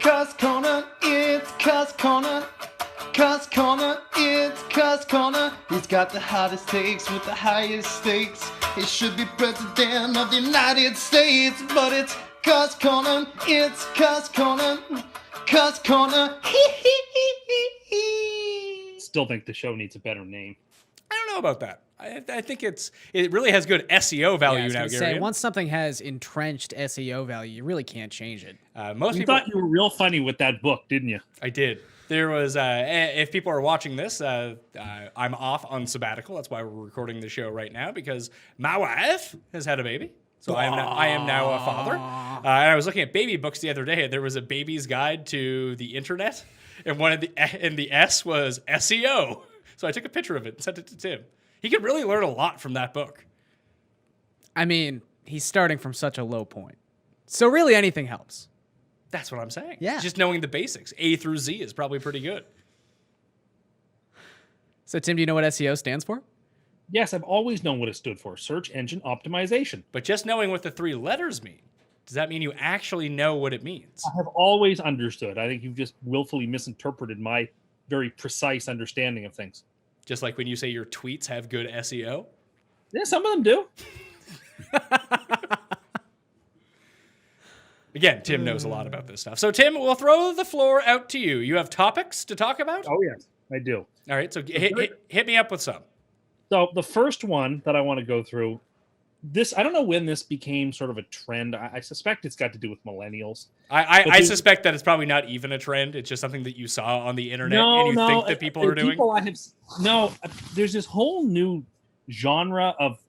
Cust Corner, it's Cust Corner. Cust Corner, it's Cust Corner. He's got the hottest takes with the highest stakes. He should be president of the United States, but it's Cust Corner, it's Cust Corner. Cust Corner, Still think the show needs a better name. I don't know about that. I think it really has good SEO value I was now, gonna Gary. say, once something has entrenched SEO value, you really can't change it. Most You people thought you were real funny with that book, didn't you? I did. There was, if people are watching this, I'm off on sabbatical. That's why we're recording the show right now, because my wife has had a baby. So I am now a father. And I was looking at baby books the other day, and there was a baby's guide to the internet, and the S was SEO. So I took a picture of it and sent it to Tim. He could really learn a lot from that book. I mean, he's starting from such a low point. So really anything helps. That's what I'm saying. Yeah. Just knowing the basics. A through Z is probably pretty good. So Tim, do you know what SEO stands for? Yes, I've always known what it stood for. Search engine optimization. But just knowing what the three letters mean, does that mean you actually know what it means? I have always understood. I think you've just willfully misinterpreted my very precise understanding of things. Just like when you say your tweets have good SEO? Yeah, some of them do. Again, Tim knows a lot about this stuff. So, Tim, we'll throw the floor out to you. You have topics to talk about? Oh, yes, I do. All right, so hit me up with some. So the first one that I want to go through, I don't know when this became sort of a trend. I suspect it's got to do with millennials. I suspect that it's probably not even a trend. It's just something that you saw on the internet and you think that people are doing. There's this whole new genre of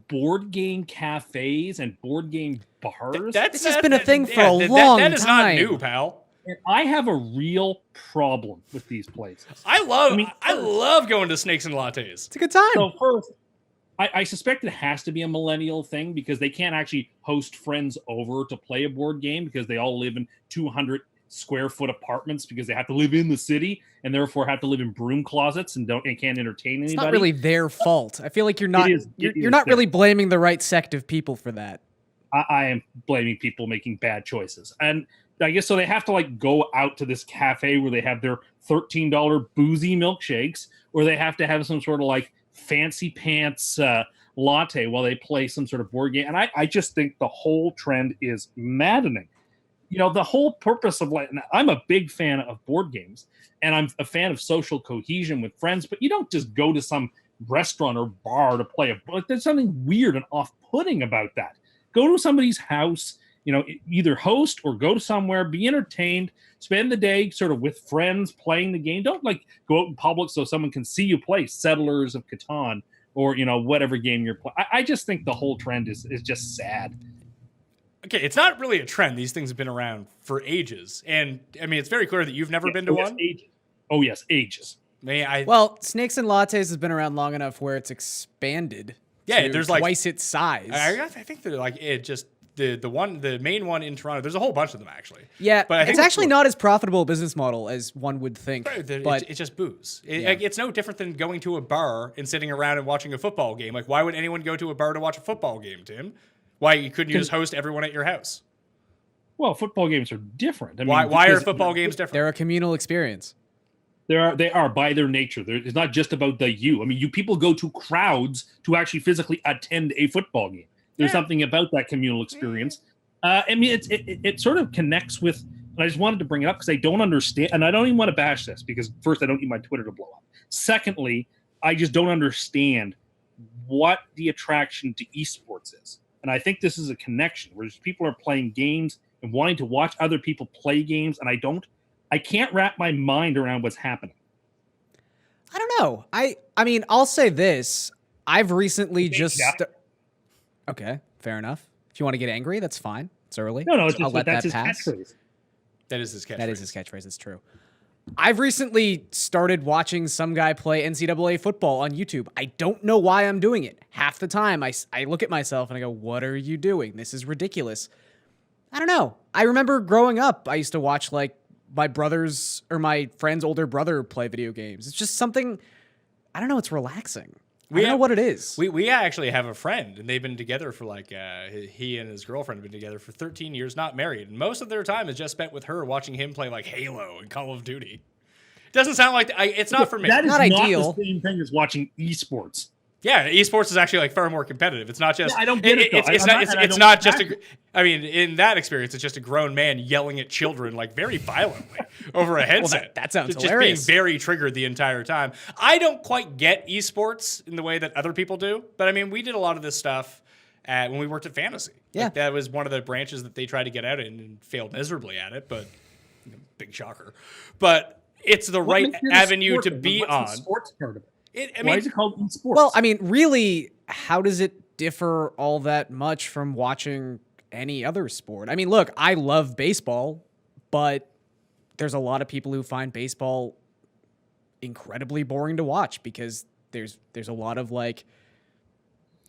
board game cafes and board game bars. This has been a thing for a long time. That is not new, pal. And I have a real problem with these places. I love going to Snakes and Lattes. It's a good time. So first, I suspect it has to be a millennial thing because they can't actually host friends over to play a board game because they all live in 200 square foot apartments because they have to live in the city and therefore have to live in broom closets and can't entertain anybody. It's not really their fault. I feel like you're not really blaming the right sect of people for that. I am blaming people making bad choices. And I guess so they have to go out to this cafe where they have their $13 boozy milkshakes, or they have to have some sort of fancy pants latte while they play some sort of board game. And I just think the whole trend is maddening. The whole purpose of I'm a big fan of board games and I'm a fan of social cohesion with friends, but you don't just go to some restaurant or bar to play there's something weird and off-putting about that. Go to somebody's house, either host or go to somewhere, be entertained, spend the day sort of with friends playing the game. Don't go out in public so someone can see you play Settlers of Catan or, whatever game you're playing. I just think the whole trend is just sad. Okay, it's not really a trend. These things have been around for ages. And, I mean, it's very clear that you've never been to one. Ages. Oh, yes, ages. Well, Snakes and Lattes has been around long enough where it's expanded to there's twice its size. I think they're the main one in Toronto. There's a whole bunch of them, actually. Yeah, but it's actually not as profitable a business model as one would think. But it's just booze. It's no different than going to a bar and sitting around and watching a football game. Why would anyone go to a bar to watch a football game, Tim? Why couldn't you just host everyone at your house? Well, football games are different. Why are football games different? They're a communal experience. They are by their nature. It's not just about the you. I mean, you people go to crowds to actually physically attend a football game. There's something about that communal experience. I mean, it sort of connects with. And I just wanted to bring it up because I don't understand, and I don't even want to bash this because first, I don't need my Twitter to blow up. Secondly, I just don't understand what the attraction to esports is. And I think this is a connection where people are playing games and wanting to watch other people play games, and I can't wrap my mind around what's happening. I don't know. I mean, I'll say this. I've recently Okay, fair enough. If you want to get angry, that's fine. It's early. No, I'll let that pass. That is his catchphrase. That is his catchphrase. It's true. I've recently started watching some guy play NCAA football on YouTube. I don't know why I'm doing it. Half the time, I look at myself and I go, what are you doing? This is ridiculous. I don't know. I remember growing up, I used to watch my brother's or my friend's older brother play video games. It's just something, I don't know, it's relaxing. I don't know what it is. We actually have a friend, and they've been together for like he and his girlfriend have been together for 13 years, not married, and most of their time is just spent with her watching him play like Halo and Call of Duty. Doesn't sound like it's not for me. That is Not ideal. the same thing as watching esports. Yeah, esports is actually like far more competitive. It's not just. Yeah, I don't get it, though. It's not just a. I mean, in that experience, it's just a grown man yelling at children like very violently over a headset. that sounds just hilarious. being very triggered the entire time. I don't quite get esports in the way that other people do, but I mean, we did a lot of this stuff when we worked at Fantasy. Yeah, Like, that was one of the branches that they tried to get out in and failed miserably at it. But big shocker. But it's the right avenue to be on. What's the sports part of it? I Why mean, is it called esports? Well, I mean, really, how does it differ all that much from watching any other sport? I mean, look, I love baseball, but there's a lot of people who find baseball incredibly boring to watch because there's a lot of like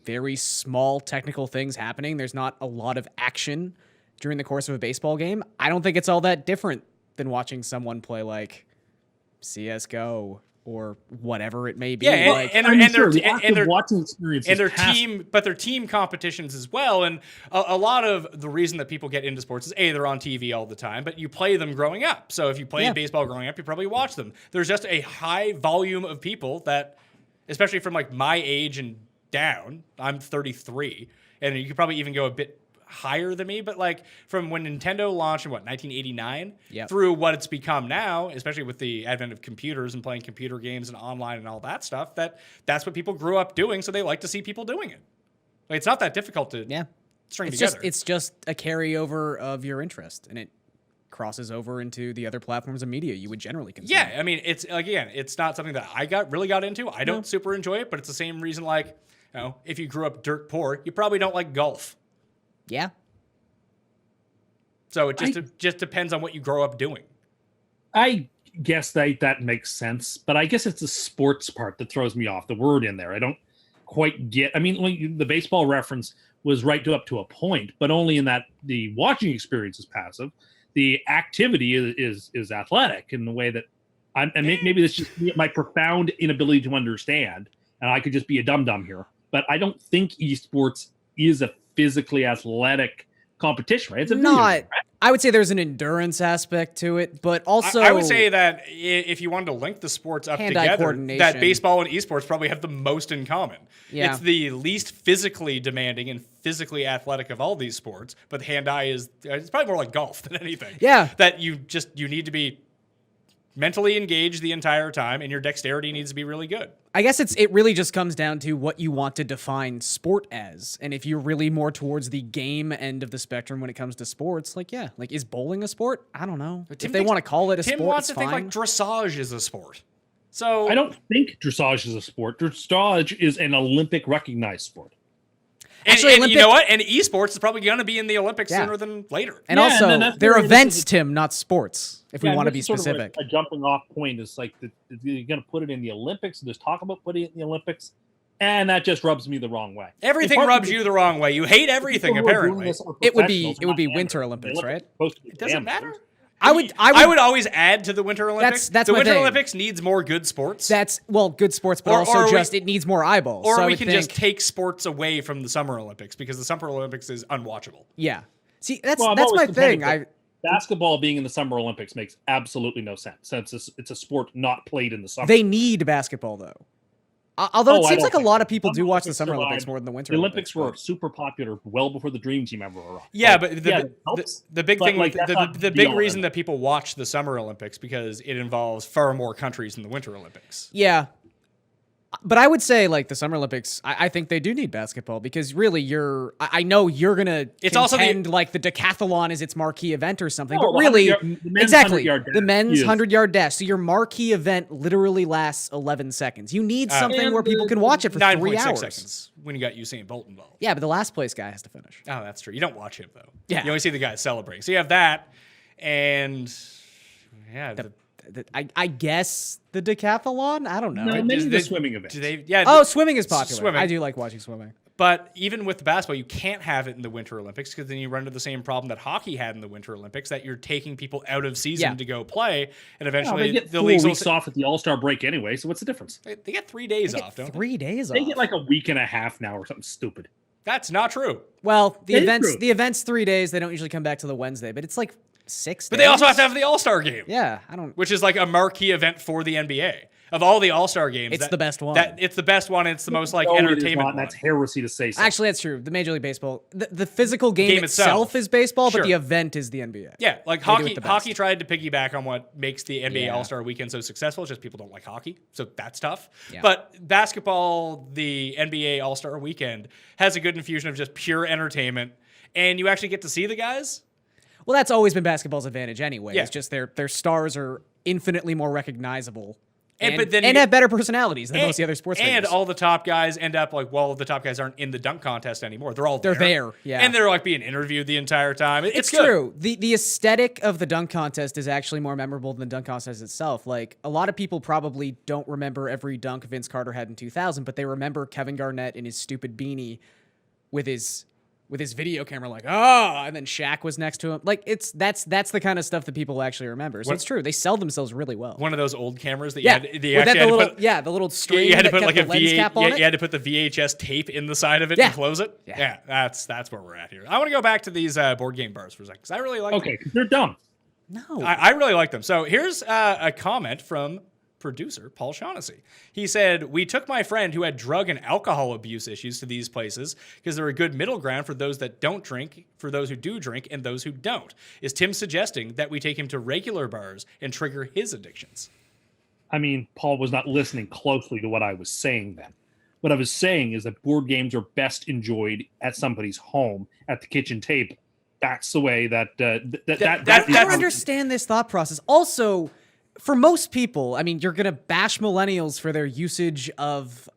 very small technical things happening. There's not a lot of action during the course of a baseball game. I don't think it's all that different than watching someone play like CS:GO or whatever it may be. Yeah, like, and their watching experience and their passive. team, but their team competitions as well. And a lot of the reason that people get into sports is they're on TV all the time, but you play them growing up. So if you played baseball growing up, you probably watch them. There's just a high volume of people that, especially from like my age and down, I'm 33, and you could probably even go a bit higher than me, but like from when Nintendo launched in 1989 through what it's become now, especially with the advent of computers and playing computer games and online and all that stuff, that's what people grew up doing, so they like to see people doing it. Like, it's not that difficult to string together. It's just a carryover of your interest, and it crosses over into the other platforms of media you would generally consume. Yeah, I mean, it's again, it's not something that I really got into. I don't super enjoy it, but it's the same reason, like, you know, if you grew up dirt poor, you probably don't like golf. Yeah. So it just depends on what you grow up doing. I guess that makes sense, but I guess it's the sports part that throws me off. The word in there, I don't quite get. I mean, the baseball reference was right up to a point, but only in that the watching experience is passive. The activity is athletic in the way that, and maybe this just my profound inability to understand, and I could just be a dum-dum here, but I don't think esports is a physically athletic competition, right? It's a video game, right? I would say there's an endurance aspect to it, but also I would say that if you wanted to link the sports up together, that baseball and esports probably have the most in common. Yeah. It's the least physically demanding and physically athletic of all these sports, but hand-eye it's probably more like golf than anything. Yeah. That you need to be mentally engaged the entire time, and your dexterity needs to be really good. I guess it really just comes down to what you want to define sport as. And if you're really more towards the game end of the spectrum when it comes to sports, like, is bowling a sport? I don't know. If they want to call it a sport, Tim wants it's to think fine. like dressage is a sport. So I don't think dressage is a sport. Dressage is an Olympic recognized sport. And you know what? And esports is probably going to be in the Olympics sooner than later. And also, they're events, Tim, not sports, if we want to be specific. A jumping off point is like, you're going to put it in the Olympics, there's talk about putting it in the Olympics, and that just rubs me the wrong way. Everything rubs you the wrong way. You hate everything, apparently. It would be Winter Olympics, right? It doesn't matter. I would always add to the Winter Olympics. That's the my Winter thing. Olympics needs more good sports. Good sports, but it needs more eyeballs. Or so we can just take sports away from the Summer Olympics because the Summer Olympics is unwatchable. Yeah. See, that's my thing. Basketball being in the Summer Olympics makes absolutely no sense. Since it's a sport not played in the summer. They need basketball though. Although it seems like a lot of people do watch the Summer Olympics more than the Winter Olympics. The Olympics were super popular well before the Dream Team ever arrived. Yeah, but the big thing, the big reason that people watch the Summer Olympics because it involves far more countries than the Winter Olympics. Yeah. But I would say, like, the Summer Olympics, I think they do need basketball because really I know you're going to contend like the decathlon is its marquee event or something, but really, exactly, the men's 100-yard dash. So your marquee event literally lasts 11 seconds. You need something where people can watch it for 3 hours. 9.6 seconds when you got Usain Bolt involved. Yeah, but the last place guy has to finish. Oh, that's true. You don't watch him, though. Yeah. You only see the guys celebrating. So you have that, and yeah, I guess the decathlon? I don't know. No, maybe the swimming event. Swimming is popular. I do like watching swimming. But even with the basketball, you can't have it in the Winter Olympics because then you run into the same problem that hockey had in the Winter Olympics, that you're taking people out of season to go play, and eventually they get the 4 leagues weeks off at the All-Star break anyway, so what's the difference? they get 3 days off, don't they? 3 days off. They get like a week and a half now or something stupid. That's not true. Well, the That is true. event's 3 days. They don't usually come back to the Wednesday, but it's like 6 days. But they also have to have the All-Star game. Yeah, I don't. Which is like a marquee event for the NBA. Of all the All-Star games, It's the best one. It's the best one. It's the most like No, it is entertainment not, one. and that's heresy to say so. Actually, that's true. The Major League Baseball, the physical game, Game itself. itself is baseball, Sure. but the event is the NBA. Yeah, like They do it hockey. the best. Hockey tried to piggyback on what makes the NBA Yeah. All-Star Weekend so successful. It's just people don't like hockey, so that's tough. Yeah. But basketball, the NBA All-Star Weekend has a good infusion of just pure entertainment, and you actually get to see the guys. Well, that's always been basketball's advantage anyway. Yeah. It's just their stars are infinitely more recognizable And- and, but then and you- have better personalities than most of the other sports And figures. all the top guys end up like, well, the top guys aren't in the dunk contest anymore. They're all They're there, yeah. And they're like being interviewed the entire time. It's good. true. The aesthetic of the dunk contest is actually more memorable than the dunk contest itself. Like, a lot of people probably don't remember every dunk Vince Carter had in 2000, but they remember Kevin Garnett in his stupid beanie with his video camera, like, and then Shaq was next to him. Like, that's the kind of stuff that people actually remember. So it's true. They sell themselves really well. One of those old cameras that Yeah, you with actually that, had the to little, put. the little string You had to that put kept like a the lens cap on it. You had to put the VHS tape in the side of it Yeah. and close it. Yeah. That's where we're at here. I want to go back to these board game bars for a second because I really like them. Okay, 'cause they're dumb. No. I really like them. So here's a comment from producer Paul Shaughnessy. He said, "We took my friend who had drug and alcohol abuse issues to these places because they're a good middle ground for those that don't drink, for those who do drink, and those who don't. Is Tim suggesting that we take him to regular bars and trigger his addictions?" I mean, Paul was not listening closely to what I was saying then. What I was saying is that board games are best enjoyed at somebody's home at the kitchen table. That's the way that I don't understand this thought process. Also, for most people, I mean, you're going to bash millennials for their usage of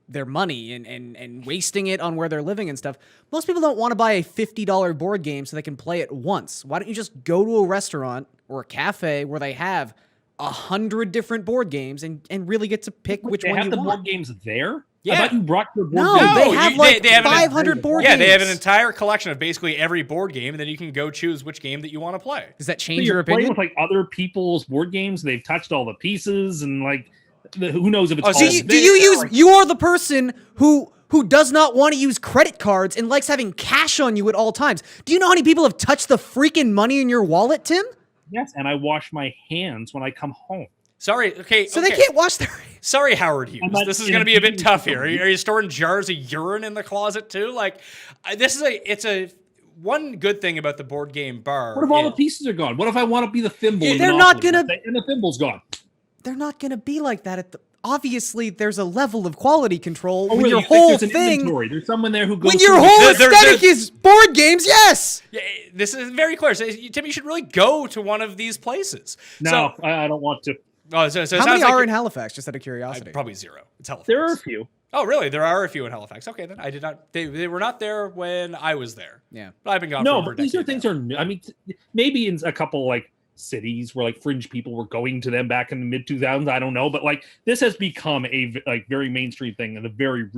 their money and wasting it on where they're living and stuff. Most people don't want to buy a $50 board game so they can play it once. Why don't you just go to a restaurant or a cafe where they have 100 different board games and really get to pick which they one have you the want? board games there? Yeah. I thought you brought your board No, games. they No, have you- like they have 500 board Yeah, games. they have an entire collection of basically every board game, and then you can go choose which game that you want to play. Does that So change you're your playing opinion? with like other people's board games. They've touched all the pieces and like who knows if it's Oh, all so Do you- you use? like, You are the person who does not want to use credit cards and likes having cash on you at all times. Do you know how many people have touched the freaking money in your wallet, Tim? yes, and I wash my hands when I come home. Sorry, okay. So okay. they can't wash their. Sorry, Howard Hughes. I'm not This is going to be a bit in- tough here. Are you storing jars of urine in the closet too? Like, it's a one good thing about the board game bar. What if all is- the pieces are gone? What if I want to be the thimble? in They're not Monopoly, gonna- and the thimble's gone. They're not gonna be like that at the. Obviously, there's a level of quality control Oh, when really? your You think whole there's an thing. inventory? There's someone there who goes. When your through- whole There- aesthetic there- is board games, yes. Yeah, this is very clear. So, Tim, you should really go to one of these places. No, So, I don't want to. so it How sounds many like are in Halifax? Just out of curiosity. probably zero. It's Halifax. There are a few. Oh, really? There are a few in Halifax. Okay, then I did not. They were not there when I was there. Yeah. But I've been gone. No, for over but a these are decade things now. are new. I mean, maybe in a couple like cities where like fringe people were going to them back in the mid 2000s. I don't know, but like this has become a like very mainstream thing in the very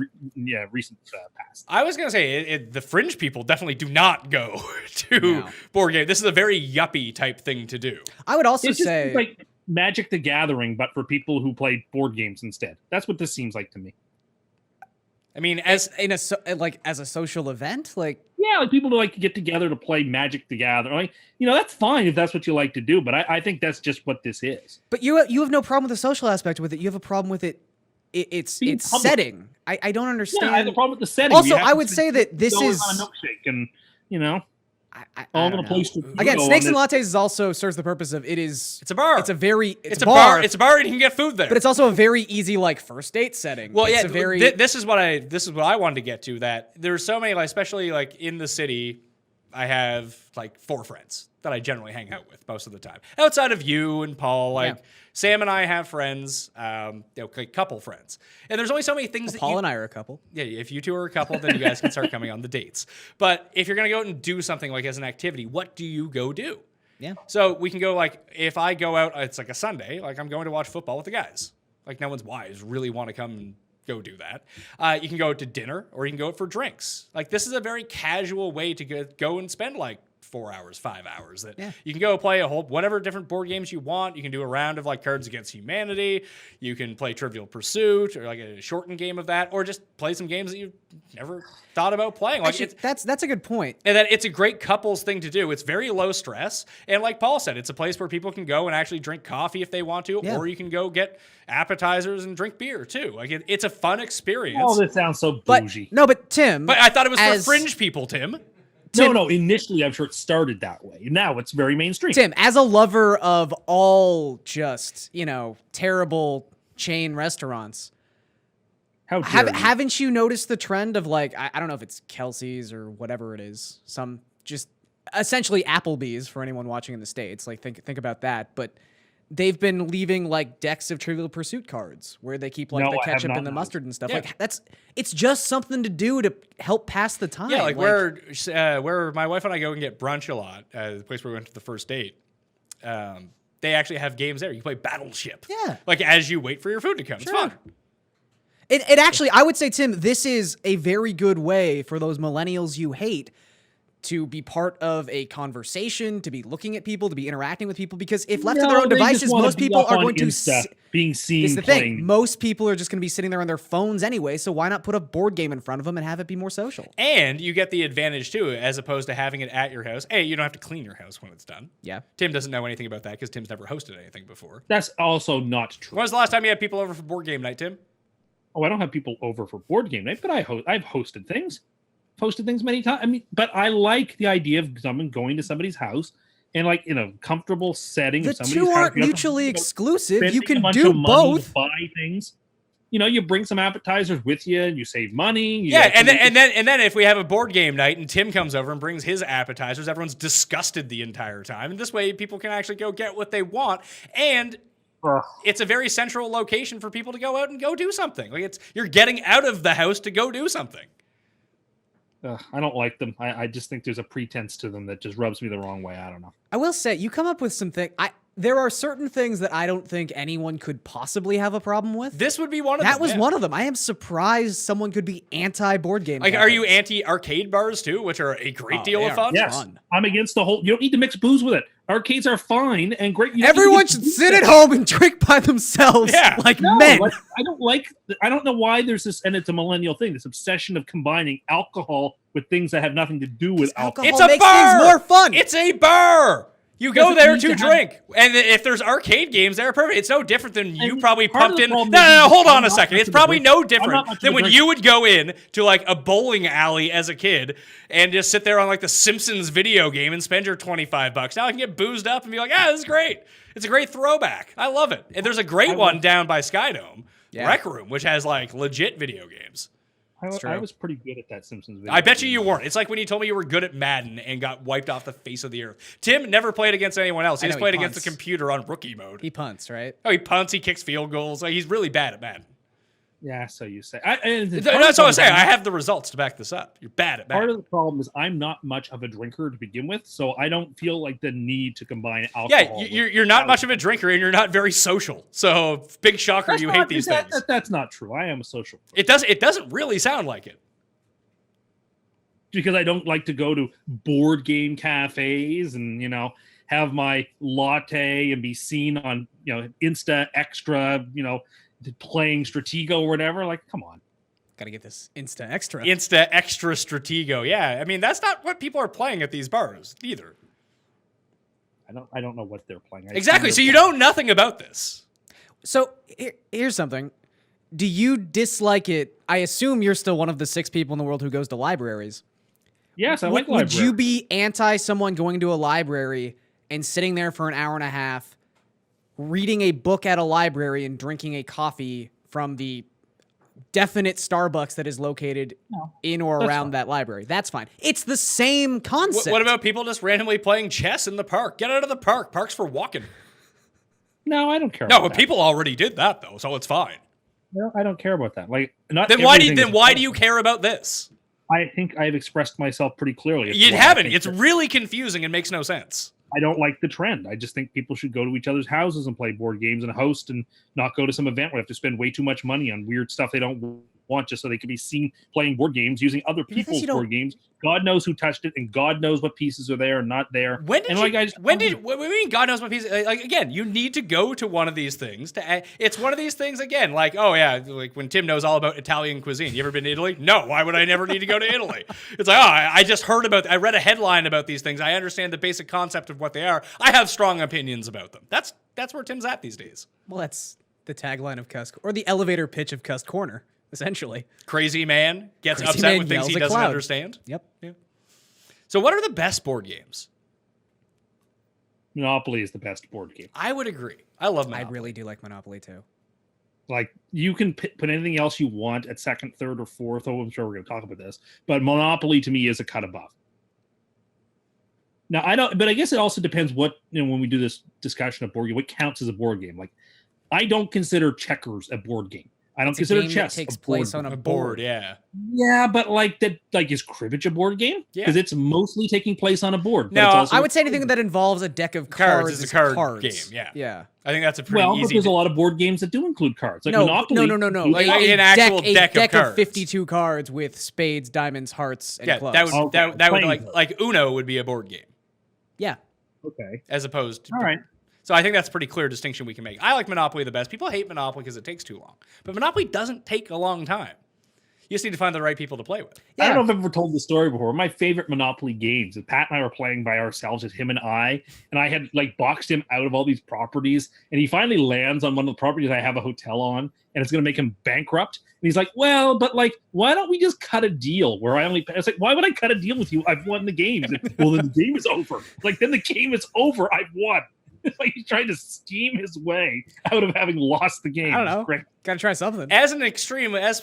recent past. I was gonna say the fringe people definitely do not go to No. board game. This is a very yuppie type thing to do. I would also It's just say. like Magic the Gathering, but for people who play board games instead. That's what this seems like to me. I mean, as as a social event, like Yeah, like people who like to get together to play Magic the Gathering. Like, that's fine if that's what you like to do, but I think that's just what this is. but you have no problem with the social aspect with it. You have a problem with its Being its public. setting. I don't understand. Yeah, I have a problem with the setting. Also, You have I to would sit say that this going is on a milkshake and I all don't in a know. place to Again, go snakes on and this- lattes is also serves the purpose of it's a bar. It's a very it's a bar. It's a bar, and you can get food there. but it's also a very easy like first date setting. well, It's yeah. a very This is what I wanted to get to. That there's so many, like, especially like in the city. I have like 4 friends that I generally hang out with most of the time. Outside of you and Paul, like Yeah. Sam and I have friends, like couple friends, and there's only so many things that Paul you, and I are a couple. Yeah, if you two are a couple, then you guys can start coming on the dates. But if you're gonna go out and do something like as an activity, what do you go do? Yeah. So we can go like if I go out, it's like a Sunday, like I'm going to watch football with the guys. Like no one's wives really want to come and go do that. You can go to dinner or you can go out for drinks. Like, this is a very casual way to go and spend like 4 hours, 5 hours. That you can go play whatever different board games you want. You can do a round of like Cards Against Humanity. You can play Trivial Pursuit or like a shortened game of that, or just play some games that you've never thought about playing. Like, Actually, that's a good point. and that it's a great couples thing to do. It's very low stress. And like Paul said, it's a place where people can go and actually drink coffee if they want to, or you can go get appetizers and drink beer too. Like, it's a fun experience. Oh, this sounds so But bougie. but Tim, But I thought it was for fringe people, Tim. No, initially I'm sure it started that way. Now it's very mainstream. Tim, as a lover of all just, terrible chain restaurants, How dare you. haven't you noticed the trend of like, I don't know if it's Kelsey's or whatever it is, some just essentially Applebee's for anyone watching in the States. Like, think about that. But they've been leaving like decks of Trivial Pursuit cards where they keep like No, the I have ketchup not and the noticed. mustard and stuff. Yeah. Like, it's just something to do to help pass the time. Yeah, like where my wife and I go and get brunch a lot, the place where we went to the first date, they actually have games there. You play Battleship. Yeah. Like, as you wait for your food to come. It's fun. It actually, I would say, Tim, this is a very good way for those millennials you hate to be part of a conversation, to be looking at people, to be interacting with people. Because if left to their own they just devices, wanna most be people up are on going to Insta, being seen It's the playing. thing. Most people are just going to be sitting there on their phones anyway. So why not put a board game in front of them and have it be more social? And you get the advantage, too, as opposed to having it at your house. Hey, you don't have to clean your house when it's done. Yeah. Tim doesn't know anything about that because Tim's never hosted anything before. That's also not true. When was the last time you had people over for board game night, Tim? Oh, I don't have people over for board game night, but I've hosted things. Hosted things many times. I mean, but I like the idea of someone going to somebody's house and like in a comfortable setting. The of somebody's two house, aren't you don't have to, mutually exclusive. spending You a can bunch do of money to both. buy things. You bring some appetizers with you, and you save money. Yeah, and then if we have a board game night and Tim comes over and brings his appetizers, everyone's disgusted the entire time. And this way, people can actually go get what they want. And it's a very central location for people to go out and go do something. Like, you're getting out of the house to go do something. I don't like them. I just think there's a pretense to them that just rubs me the wrong way. I don't know. I will say, you come up with some things. There are certain things that I don't think anyone could possibly have a problem with. This would be one of them. That was one of them. I am surprised someone could be anti-board game. Like, are you anti-arcade bars, too, which are a great deal they of are fun? Yes, fun. I'm against the whole. You don't need to mix booze with it. Arcades are fine and great. You don't need to Everyone get should booze sit with at it. home and drink by themselves like No, men. like, I don't know why there's this, and it's a millennial thing, this obsession of combining alcohol with things that have nothing to do with alcohol. It's a makes bar! things more fun. It's a bar! You go Doesn't there need to to have- drink. And if there's arcade games, they're perfect. It's no different than you And probably part of pumped the in. problem No, is hold I'm on a not second. much It's of a probably drinker. no I'm different not much of than a when drinker. you would go in to like a bowling alley as a kid and just sit there on like the Simpsons video game and spend your $25. Now I can get boozed up and be like, this is great. It's a great throwback. I love it. And there's a great one down by Skydome, Rec Room, which has like legit video games. I was pretty good at that Simpsons video. I bet you weren't. It's like when you told me you were good at Madden and got wiped off the face of the earth. Tim never played against anyone else. He I just know, he played against the punts. computer on rookie mode. He punts, right? He punts, he kicks field goals. Like, he's really bad at Madden. Yeah, so you say. That's what I'm saying. I have the results to back this up. You're bad at Part Madden. of the problem is I'm not much of a drinker to begin with, so I don't feel like the need to combine alcohol. Yeah, you're not much of a drinker and you're not very social. So, big shocker, you hate these things. That's not true. I am a social person. It doesn't really sound like it. Because I don't like to go to board game cafes and have my latte and be seen on Insta Extra playing Stratego or whatever. Like, come on. Gotta get this Insta Extra. Insta Extra Stratego. Yeah, I mean, that's not what people are playing at these bars either. I don't know what they're playing. Exactly. So you know nothing about this. So here's something. Do you dislike it? I assume you're still one of the 6 people in the world who goes to libraries. Yes, I Would like libraries. you be anti someone going to a library and sitting there for an hour and a half, reading a book at a library and drinking a coffee from the definite Starbucks that is located in or around that library? That's fine. It's the same concept. What about people just randomly playing chess in the park? Get out of the park. Park's for walking. No, I don't care. No, about but that. people already did that though, so it's fine. No, I don't care about that. Like, not. Then why do you care about this? I think I've expressed myself pretty clearly. as to You why I haven't. think It's that- really confusing and makes no sense. I don't like the trend. I just think people should go to each other's houses and play board games and host, and not go to some event where they have to spend way too much money on weird stuff they don't want just so they can be seen playing board games using other people's board games. God knows who touched it, and God knows what pieces are there and not there. What do you mean God knows what pieces? Like, again, you need to go to one of these things. It's one of these things, again, like, oh yeah, like when Tim knows all about Italian cuisine. You ever been to Italy? No, why would I never need to go to Italy? It's like, oh, I just heard about, I read a headline about these things. I understand the basic concept of what they are. I have strong opinions about them. That's where Tim's at these days. Well, that's the tagline of Cust, or the elevator pitch of Cust Corner, essentially. Crazy man gets upset with things he doesn't understand. Yep. Yeah. So what are the best board games? Monopoly is the best board game. I would agree. I love Monopoly. I really do like Monopoly too. Like, you can put anything else you want at second, third, or fourth. Oh, I'm sure we're going to talk about this. But Monopoly, to me, is a cut above. Now, but I guess it also depends what, when we do this discussion of board game, what counts as a board game. Like, I don't consider checkers a board game. I don't consider chess that takes place on a board. Yeah. Yeah, but is cribbage a board game? Yeah. Because it's mostly taking place on a board. No, I would say anything that involves a deck of cards is a card game. Yeah. Yeah. I think that's a pretty easy. But there's a lot of board games that do include cards. Like Monopoly. No. Like an actual deck of cards. 52 cards with spades, diamonds, hearts, and clubs. That would like Uno would be a board game. Yeah. Okay. As opposed to. All right. So I think that's a pretty clear distinction we can make. I like Monopoly the best. People hate Monopoly because it takes too long. But Monopoly doesn't take a long time. You just need to find the right people to play with. Yeah. I don't know if I've ever told the story before. My favorite Monopoly games, Pat and I were playing by ourselves, just him and I had boxed him out of all these properties, and he finally lands on one of the properties I have a hotel on, and it's going to make him bankrupt. And he's like, well, but why don't we just cut a deal where I was like, why would I cut a deal with you? I've won the game. Like, well, then the game is over. Then the game is over. I've won. It's like he's trying to scheme his way out of having lost the game. I don't know. Gotta try something. As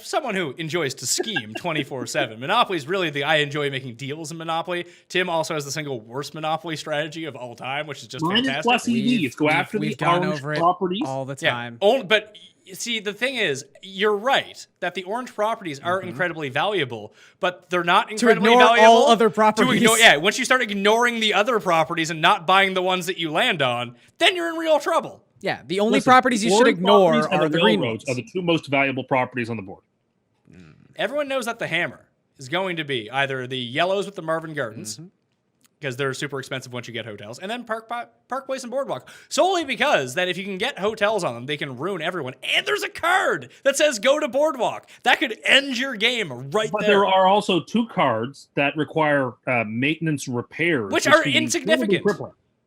someone who enjoys to scheme 24/7, Monopoly is really I enjoy making deals in Monopoly. Tim also has the single worst Monopoly strategy of all time, which is just fantastic. Is plus ED. It's go after the orange properties all the time. Yeah. But see, the thing is, you're right that the orange properties are incredibly valuable, but they're not incredibly valuable. All other properties. Once you start ignoring the other properties and not buying the ones that you land on, then you're in real trouble. Yeah, the only properties you should ignore are the green ones. Are the two most valuable properties on the board. Everyone knows that the hammer is going to be either the yellows with the Marvin Gardens, because they're super expensive once you get hotels, and then Park Place and Boardwalk. Solely because that if you can get hotels on them, they can ruin everyone. And there's a card that says go to Boardwalk. That could end your game right there. But there are also two cards that require maintenance repairs. Which are insignificant.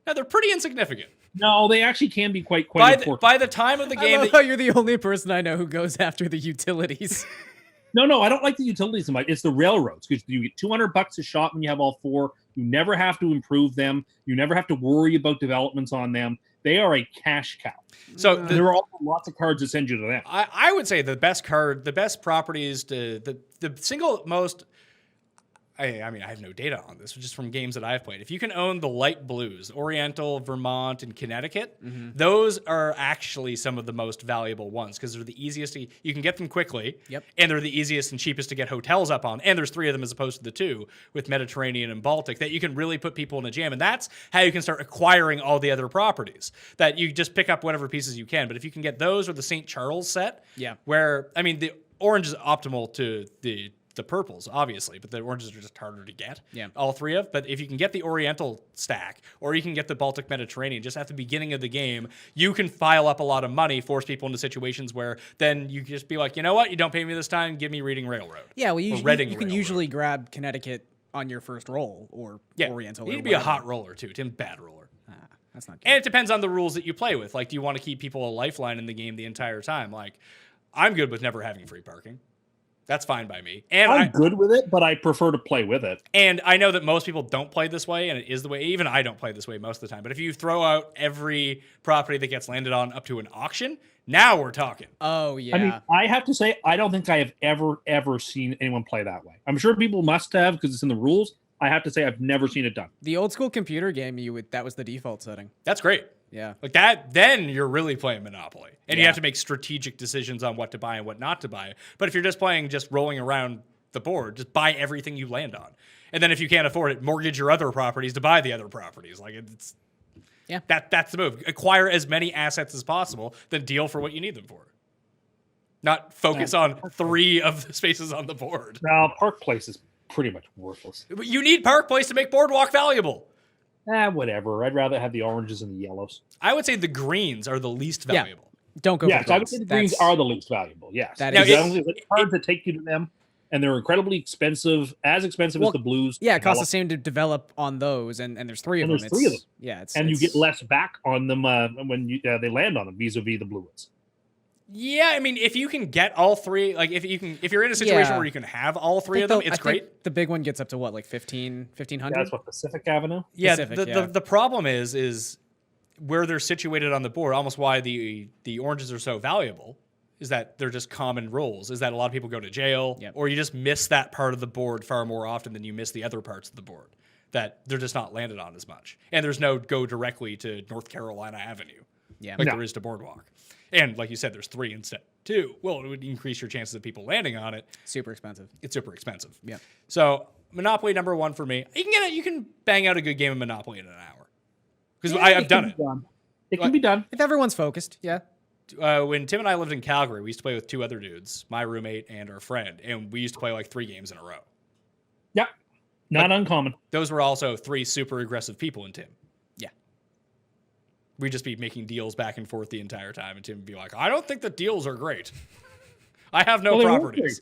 No, they're pretty insignificant. No, they actually can be quite important. By the time of the game... I love how you're the only person I know who goes after the utilities. No, I don't like the utilities so much. It's the railroads, because you get $200 a shot when you have all four. You never have to improve them. You never have to worry about developments on them. They are a cash cow. So there are also lots of cards that send you to them. I would say the best properties, the single most... I mean, I have no data on this, just from games that I've played. If you can own the light blues, Oriental, Vermont, and Connecticut, those are actually some of the most valuable ones because they're the easiest you can get them quickly, and they're the easiest and cheapest to get hotels up on. And there's 3 of them as opposed to the 2 with Mediterranean and Baltic that you can really put people in a jam. And that's how you can start acquiring all the other properties, that you just pick up whatever pieces you can. But if you can get those or the St. Charles set, where, I mean, the orange is optimal to the purples, obviously, but the oranges are just harder to get. Yeah. All 3 of. But if you can get the Oriental stack, or you can get the Baltic Mediterranean just at the beginning of the game, you can file up a lot of money, force people into situations where then you just be like, you know what? You don't pay me this time, give me Reading Railroad. Yeah, well, you can usually grab Connecticut on your first roll, or Oriental. You need to be a hot roller, too. Tim, bad roller. That's not good. And it depends on the rules that you play with. Like, do you want to keep people a lifeline in the game the entire time? Like, I'm good with never having free parking. That's fine by me. And I'm good with it, but I prefer to play with it. And I know that most people don't play this way, and it is the way. Even I don't play this way most of the time. But if you throw out every property that gets landed on up to an auction, now we're talking. Oh, yeah. I mean, I have to say, I don't think I have ever seen anyone play that way. I'm sure people must have because it's in the rules. I have to say, I've never seen it done. The old school computer game, that was the default setting. That's great. Yeah. Like that, then you're really playing Monopoly. And you have to make strategic decisions on what to buy and what not to buy. But if you're just playing, just rolling around the board, just buy everything you land on. And then if you can't afford it, mortgage your other properties to buy the other properties. Like Yeah. That's the move. Acquire as many assets as possible, then deal for what you need them for. Not focus on 3 of the spaces on the board. Now, Park Place is pretty much worthless. But you need Park Place to make Boardwalk valuable. Whatever. I'd rather have the oranges and the yellows. I would say the greens are the least valuable. Don't go Yes, for I the would say greens. the greens are the least valuable. Yes. That Because is- it's hard to take you to them, and they're incredibly expensive, as expensive as the blues. Yeah, it costs the develop. same to develop on those, and there's 3 of And them. there's 3 of them. Yeah, it's And you it's- get less back on them when they land on them vis-a-vis the blue ones. Yeah, I mean, if you can get all 3, like if you're in a situation Yeah. where you can have all I 3 think of them, the- it's I think great. The big one gets up to what, like 1,500? That's what Pacific Avenue. Yeah, Pacific, the problem is where they're situated on the board. Almost why the oranges are so valuable is that they're just common roles. Is that a lot of people go to jail, Yep. or you just miss that part of the board far more often than you miss the other parts of the board. That they're just not landed on as much, and there's no go directly to North Carolina Avenue Yeah. like No. there is to Boardwalk. And like you said, there's 3 instead of 2. Well, it would increase your chances of people landing on it. Super expensive. It's super expensive. Yeah. So Monopoly number 1 for me. You can get it. You can bang out a good game of Monopoly in an hour because I've done it. It can be done. If everyone's focused, yeah. When Tim and I lived in Calgary, we used to play with 2 other dudes, my roommate and our friend, and we used to play like 3 games in a row. Yep. Not uncommon. Those were also 3 super aggressive people in Tim. Yeah. We'd just be making deals back and forth the entire time, and Tim would be like, I don't think the deals are great. I have no Well, they weren't properties.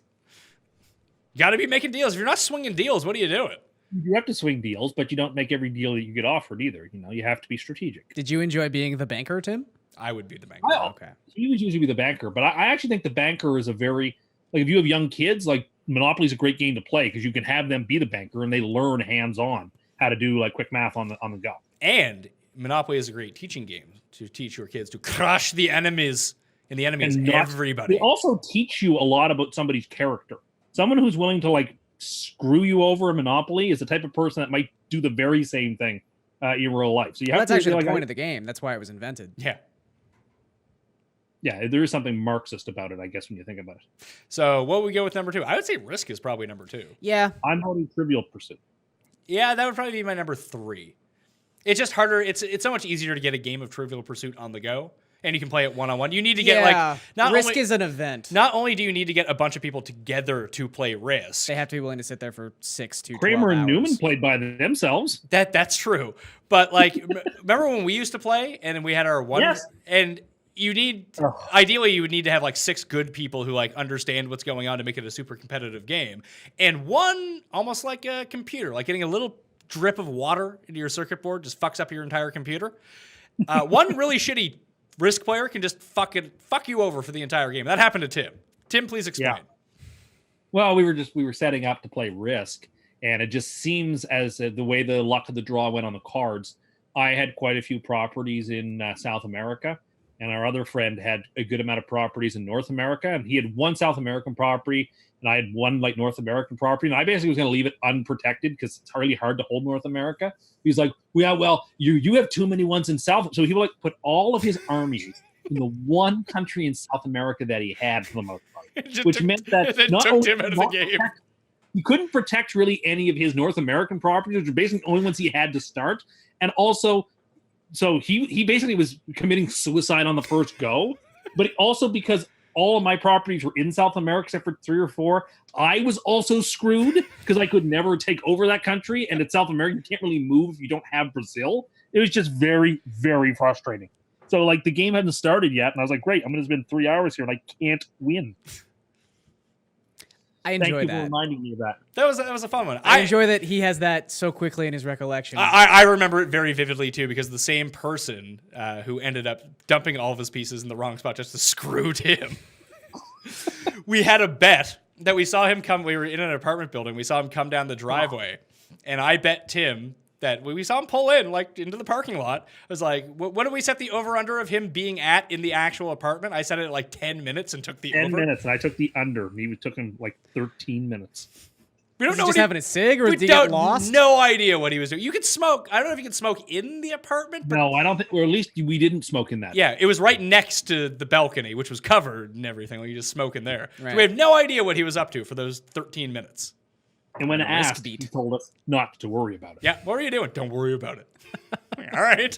You got to be making deals. If you're not swinging deals, what are you doing? You have to swing deals, but you don't make every deal that you get offered either. You have to be strategic. Did you enjoy being the banker, Tim? I would be the banker. Okay. He would usually be the banker, but I actually think the banker is a very, like, if you have young kids, like, Monopoly is a great game to play because you can have them be the banker and they learn hands-on how to do like quick math on the go. And Monopoly is a great teaching game to teach your kids to crush the enemies, and the enemy is And not- everybody. They also teach you a lot about somebody's character. Someone who's willing to like screw you over in Monopoly is the type of person that might do the very same thing in real life. So you Well, have that's to actually like, the point of the game. That's why it was invented. Yeah. yeah, there is something Marxist about it, I guess, when you think about it. So what would we go with number 2? I would say Risk is probably number 2. Yeah. I'm voting Trivial Pursuit. Yeah, that would probably be my number 3. It's just harder. It's so much easier to get a game of Trivial Pursuit on the go, and you can play it one-on-one. You need to get like Risk is an event. not only do you need to get a bunch of people together to play Risk. They have to be willing to sit there for 6 to 12 Kramer and hours. Newman played by themselves. That's true. But like, remember when we used to play and we had our one Yes. and you need ideally you would need to have like 6 good people who like understand what's going on to make it a super competitive game. And one almost like a computer, like getting a little drip of water into your circuit board just fucks up your entire computer. One really shitty Risk player can just fuck you over for the entire game. That happened to Tim. Tim, please explain. Yeah. Well, we were setting up to play Risk, and it just seems as the way the luck of the draw went on the cards. I had quite a few properties in South America, and our other friend had a good amount of properties in North America, and he had one South American property, and I had one like North American property, and I basically was going to leave it unprotected because it's really hard to hold North America. He's like, yeah, well, you have too many ones in South, so he would like put all of his armies in the one country in South America that he had for the most part, which meant that it not took only Tim out of the game. he couldn't protect really any of his North American properties, which were basically the only ones he had to start, and also. So he basically was committing suicide on the first go, but also because all of my properties were in South America except for 3 or 4, I was also screwed because I could never take over that country. And it's South America, you can't really move if you don't have Brazil. It was just very, very frustrating. So like the game hadn't started yet, and I was like, great, I'm going to spend 3 hours here and I can't win. I Thank enjoy you for that. reminding me of that. That was a fun one. I enjoy that he has that so quickly in his recollection. I remember it very vividly too because the same person who ended up dumping all of his pieces in the wrong spot just to screw Tim. We had a bet that we saw him come. We were in an apartment building. We saw him come down the driveway, and I bet Tim that we saw him pull in like into the parking lot. I was like, what did we set the over under of him being at in the actual apartment? I set it at like 10 minutes and took the 10 over. minutes, and I took the under. He took him like 13 minutes. We don't Was know he what just he- having a cig, or we did he get don't lost? no idea what he was doing. You could smoke. I don't know if you could smoke in the apartment, but No, I don't think, or at least we didn't smoke in that. yeah, it was right next to the balcony, which was covered and everything. Like you just smoke in there. So Right. we have no idea what he was up to for those 13 minutes. And when A risk asked, beat. he told us not to worry about it. Yeah, what are you doing? Don't worry about it. All right.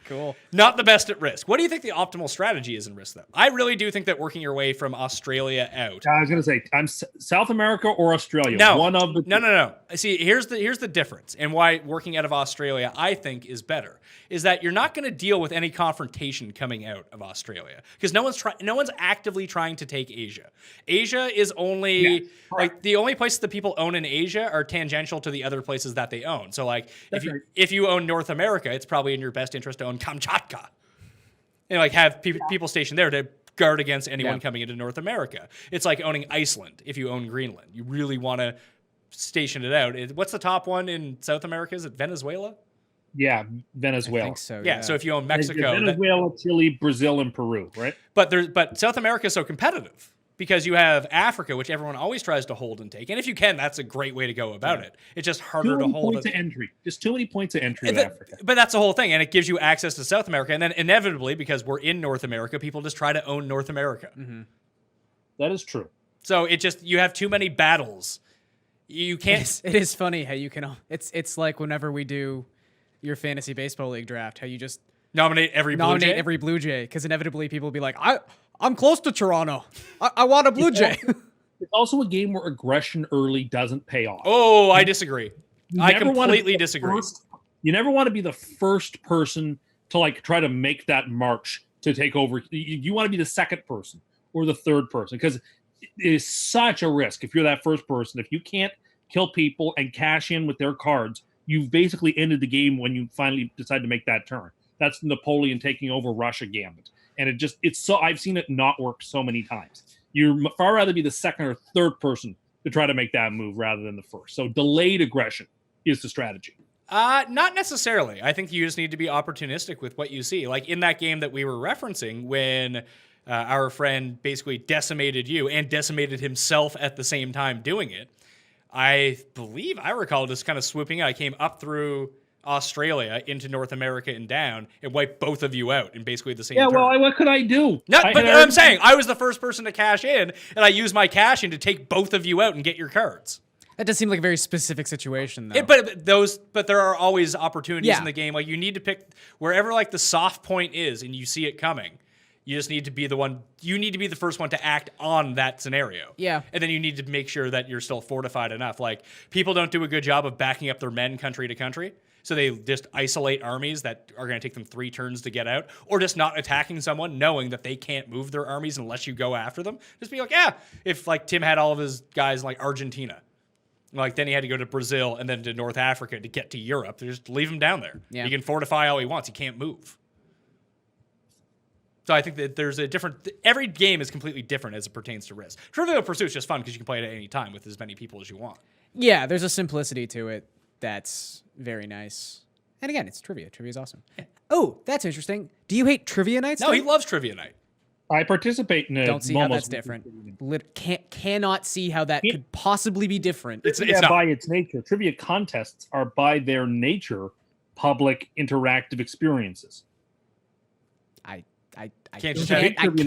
Cool. Not the best at Risk. What do you think the optimal strategy is in Risk, though? I really do think that working your way from Australia out. I was going to say, I'm South America or Australia. No, one of the no. See, here's the difference, and why working out of Australia I think is better. Is that you're not going to deal with any confrontation coming out of Australia because no one's actively trying to take Asia. Asia is only like the only places that people own in Asia are tangential to the other places that they own. So like if you own North America, it's probably in your best interest to own Kamchatka and like have people stationed there to guard against anyone coming into North America. It's like owning Iceland if you own Greenland. You really want to station it out. What's the top one in South America? Is it Venezuela? Yeah, Venezuela. I think so. Yeah. So if you own Mexico, Venezuela, Chile, Brazil, and Peru, right? But South America is so competitive because you have Africa, which everyone always tries to hold and take. And if you can, that's a great way to go about it. It's just harder to hold. Points of entry. Just too many points of entry with Africa. But that's the whole thing, and it gives you access to South America. And then inevitably, because we're in North America, people just try to own North America. Mm-hmm. That is true. So you have too many battles. You can't. It is funny how you can. It's like whenever we do your fantasy baseball league draft, how you just nominate every Blue Jay, because inevitably people will be like, I'm close to Toronto. I want a Blue Jay. It's also a game where aggression early doesn't pay off. Oh, I disagree. I completely disagree. You never want to be the first person to like try to make that march to take over. You want to be the second person or the third person because it is such a risk if you're that first person. If you can't kill people and cash in with their cards, you've basically ended the game when you finally decide to make that turn. That's Napoleon taking over Russia gambit. And it's so, I've seen it not work so many times. You'd far rather be the second or third person to try to make that move rather than the first. So delayed aggression is the strategy. Not necessarily. I think you just need to be opportunistic with what you see. Like in that game that we were referencing when our friend basically decimated you and decimated himself at the same time doing it. I believe I recall just kind of swooping out. I came up through Australia into North America and down and wiped both of you out in basically the same turn. Well, what could I do? I'm saying I was the first person to cash in, and I used my cash in to take both of you out and get your cards. That does seem like a very specific situation, though. But there are always opportunities in the game. Like you need to pick wherever like the soft point is, and you see it coming. You just need to be the one. You need to be the first one to act on that scenario. Yeah. And then you need to make sure that you're still fortified enough. Like people don't do a good job of backing up their men country to country. So they just isolate armies that are going to take them 3 turns to get out, or just not attacking someone knowing that they can't move their armies unless you go after them. Just be like, if like Tim had all of his guys in like Argentina, like then he had to go to Brazil and then to North Africa to get to Europe. Just leave him down there. Yeah. He can fortify all he wants. He can't move. So I think that there's a different. Every game is completely different as it pertains to Risk. Trivial Pursuit is just fun because you can play it at any time with as many people as you want. Yeah, there's a simplicity to it that's very nice. And again, it's trivia. Trivia is awesome. Yeah. Oh, that's interesting. Do you hate trivia nights? No, he loves trivia night. I participate in it. Don't see how that's different. Cannot see how that could possibly be different. It's not. Not By its nature. Trivia contests are by their nature public interactive experiences. I Can't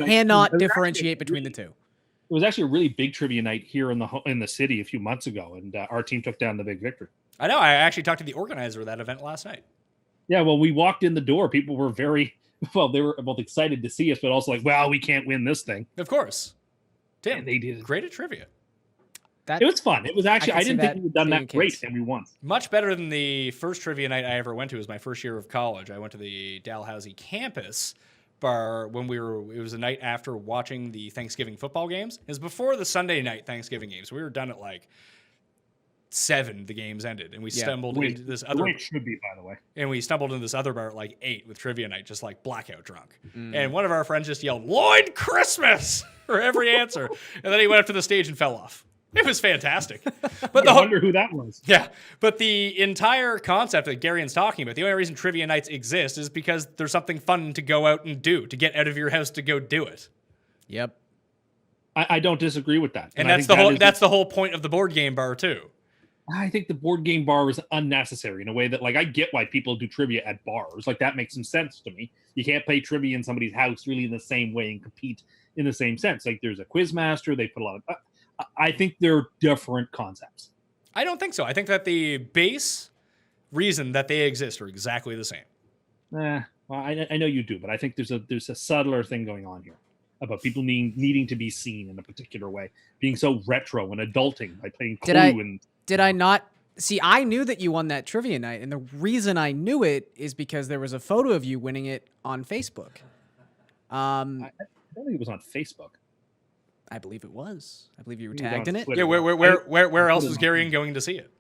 cannot differentiate between the two. It was actually a really big trivia night here in the city a few months ago, and our team took down the big victory. I know. I actually talked to the organizer of that event last night. Yeah, well, we walked in the door. People were they were both excited to see us, but also like, well, we can't win this thing. Of course. Tim, and they did great at trivia. It was fun. It was actually, I didn't think we had done that great, and we won. Much better than the first trivia night I ever went to. It was my first year of college. I went to the Dalhousie campus bar when it was a night after watching the Thanksgiving football games. It was before the Sunday night Thanksgiving games. We were done at like 7, the games ended, and we stumbled into this other. It should be, by the way. And we stumbled into this other bar at like 8 with trivia night, just like blackout drunk. And one of our friends just yelled "Lloyd Christmas" for every answer, and then he went up to the stage and fell off. It was fantastic. But I wonder who that was. Yeah, but the entire concept that Garion's talking about, the only reason trivia nights exist is because there's something fun to go out and do, to get out of your house to go do it. Yep. I don't disagree with that. And that's the whole point of the board game bar too. I think the board game bar is unnecessary in a way that, like, I get why people do trivia at bars. Like, that makes some sense to me. You can't play trivia in somebody's house really in the same way and compete in the same sense. Like, there's a quiz master. They put a lot of... I think they're different concepts. I don't think so. I think that the base reason that they exist are exactly the same. Well, I know you do, but I think there's a subtler thing going on here about people needing to be seen in a particular way, being so retro and adulting by playing Clue. Did I not see? I knew that you won that trivia night, and the reason I knew it is because there was a photo of you winning it on Facebook. I don't think it was on Facebook. I believe it was. I believe you were tagged in it. Yeah, where else was Garion going to see it?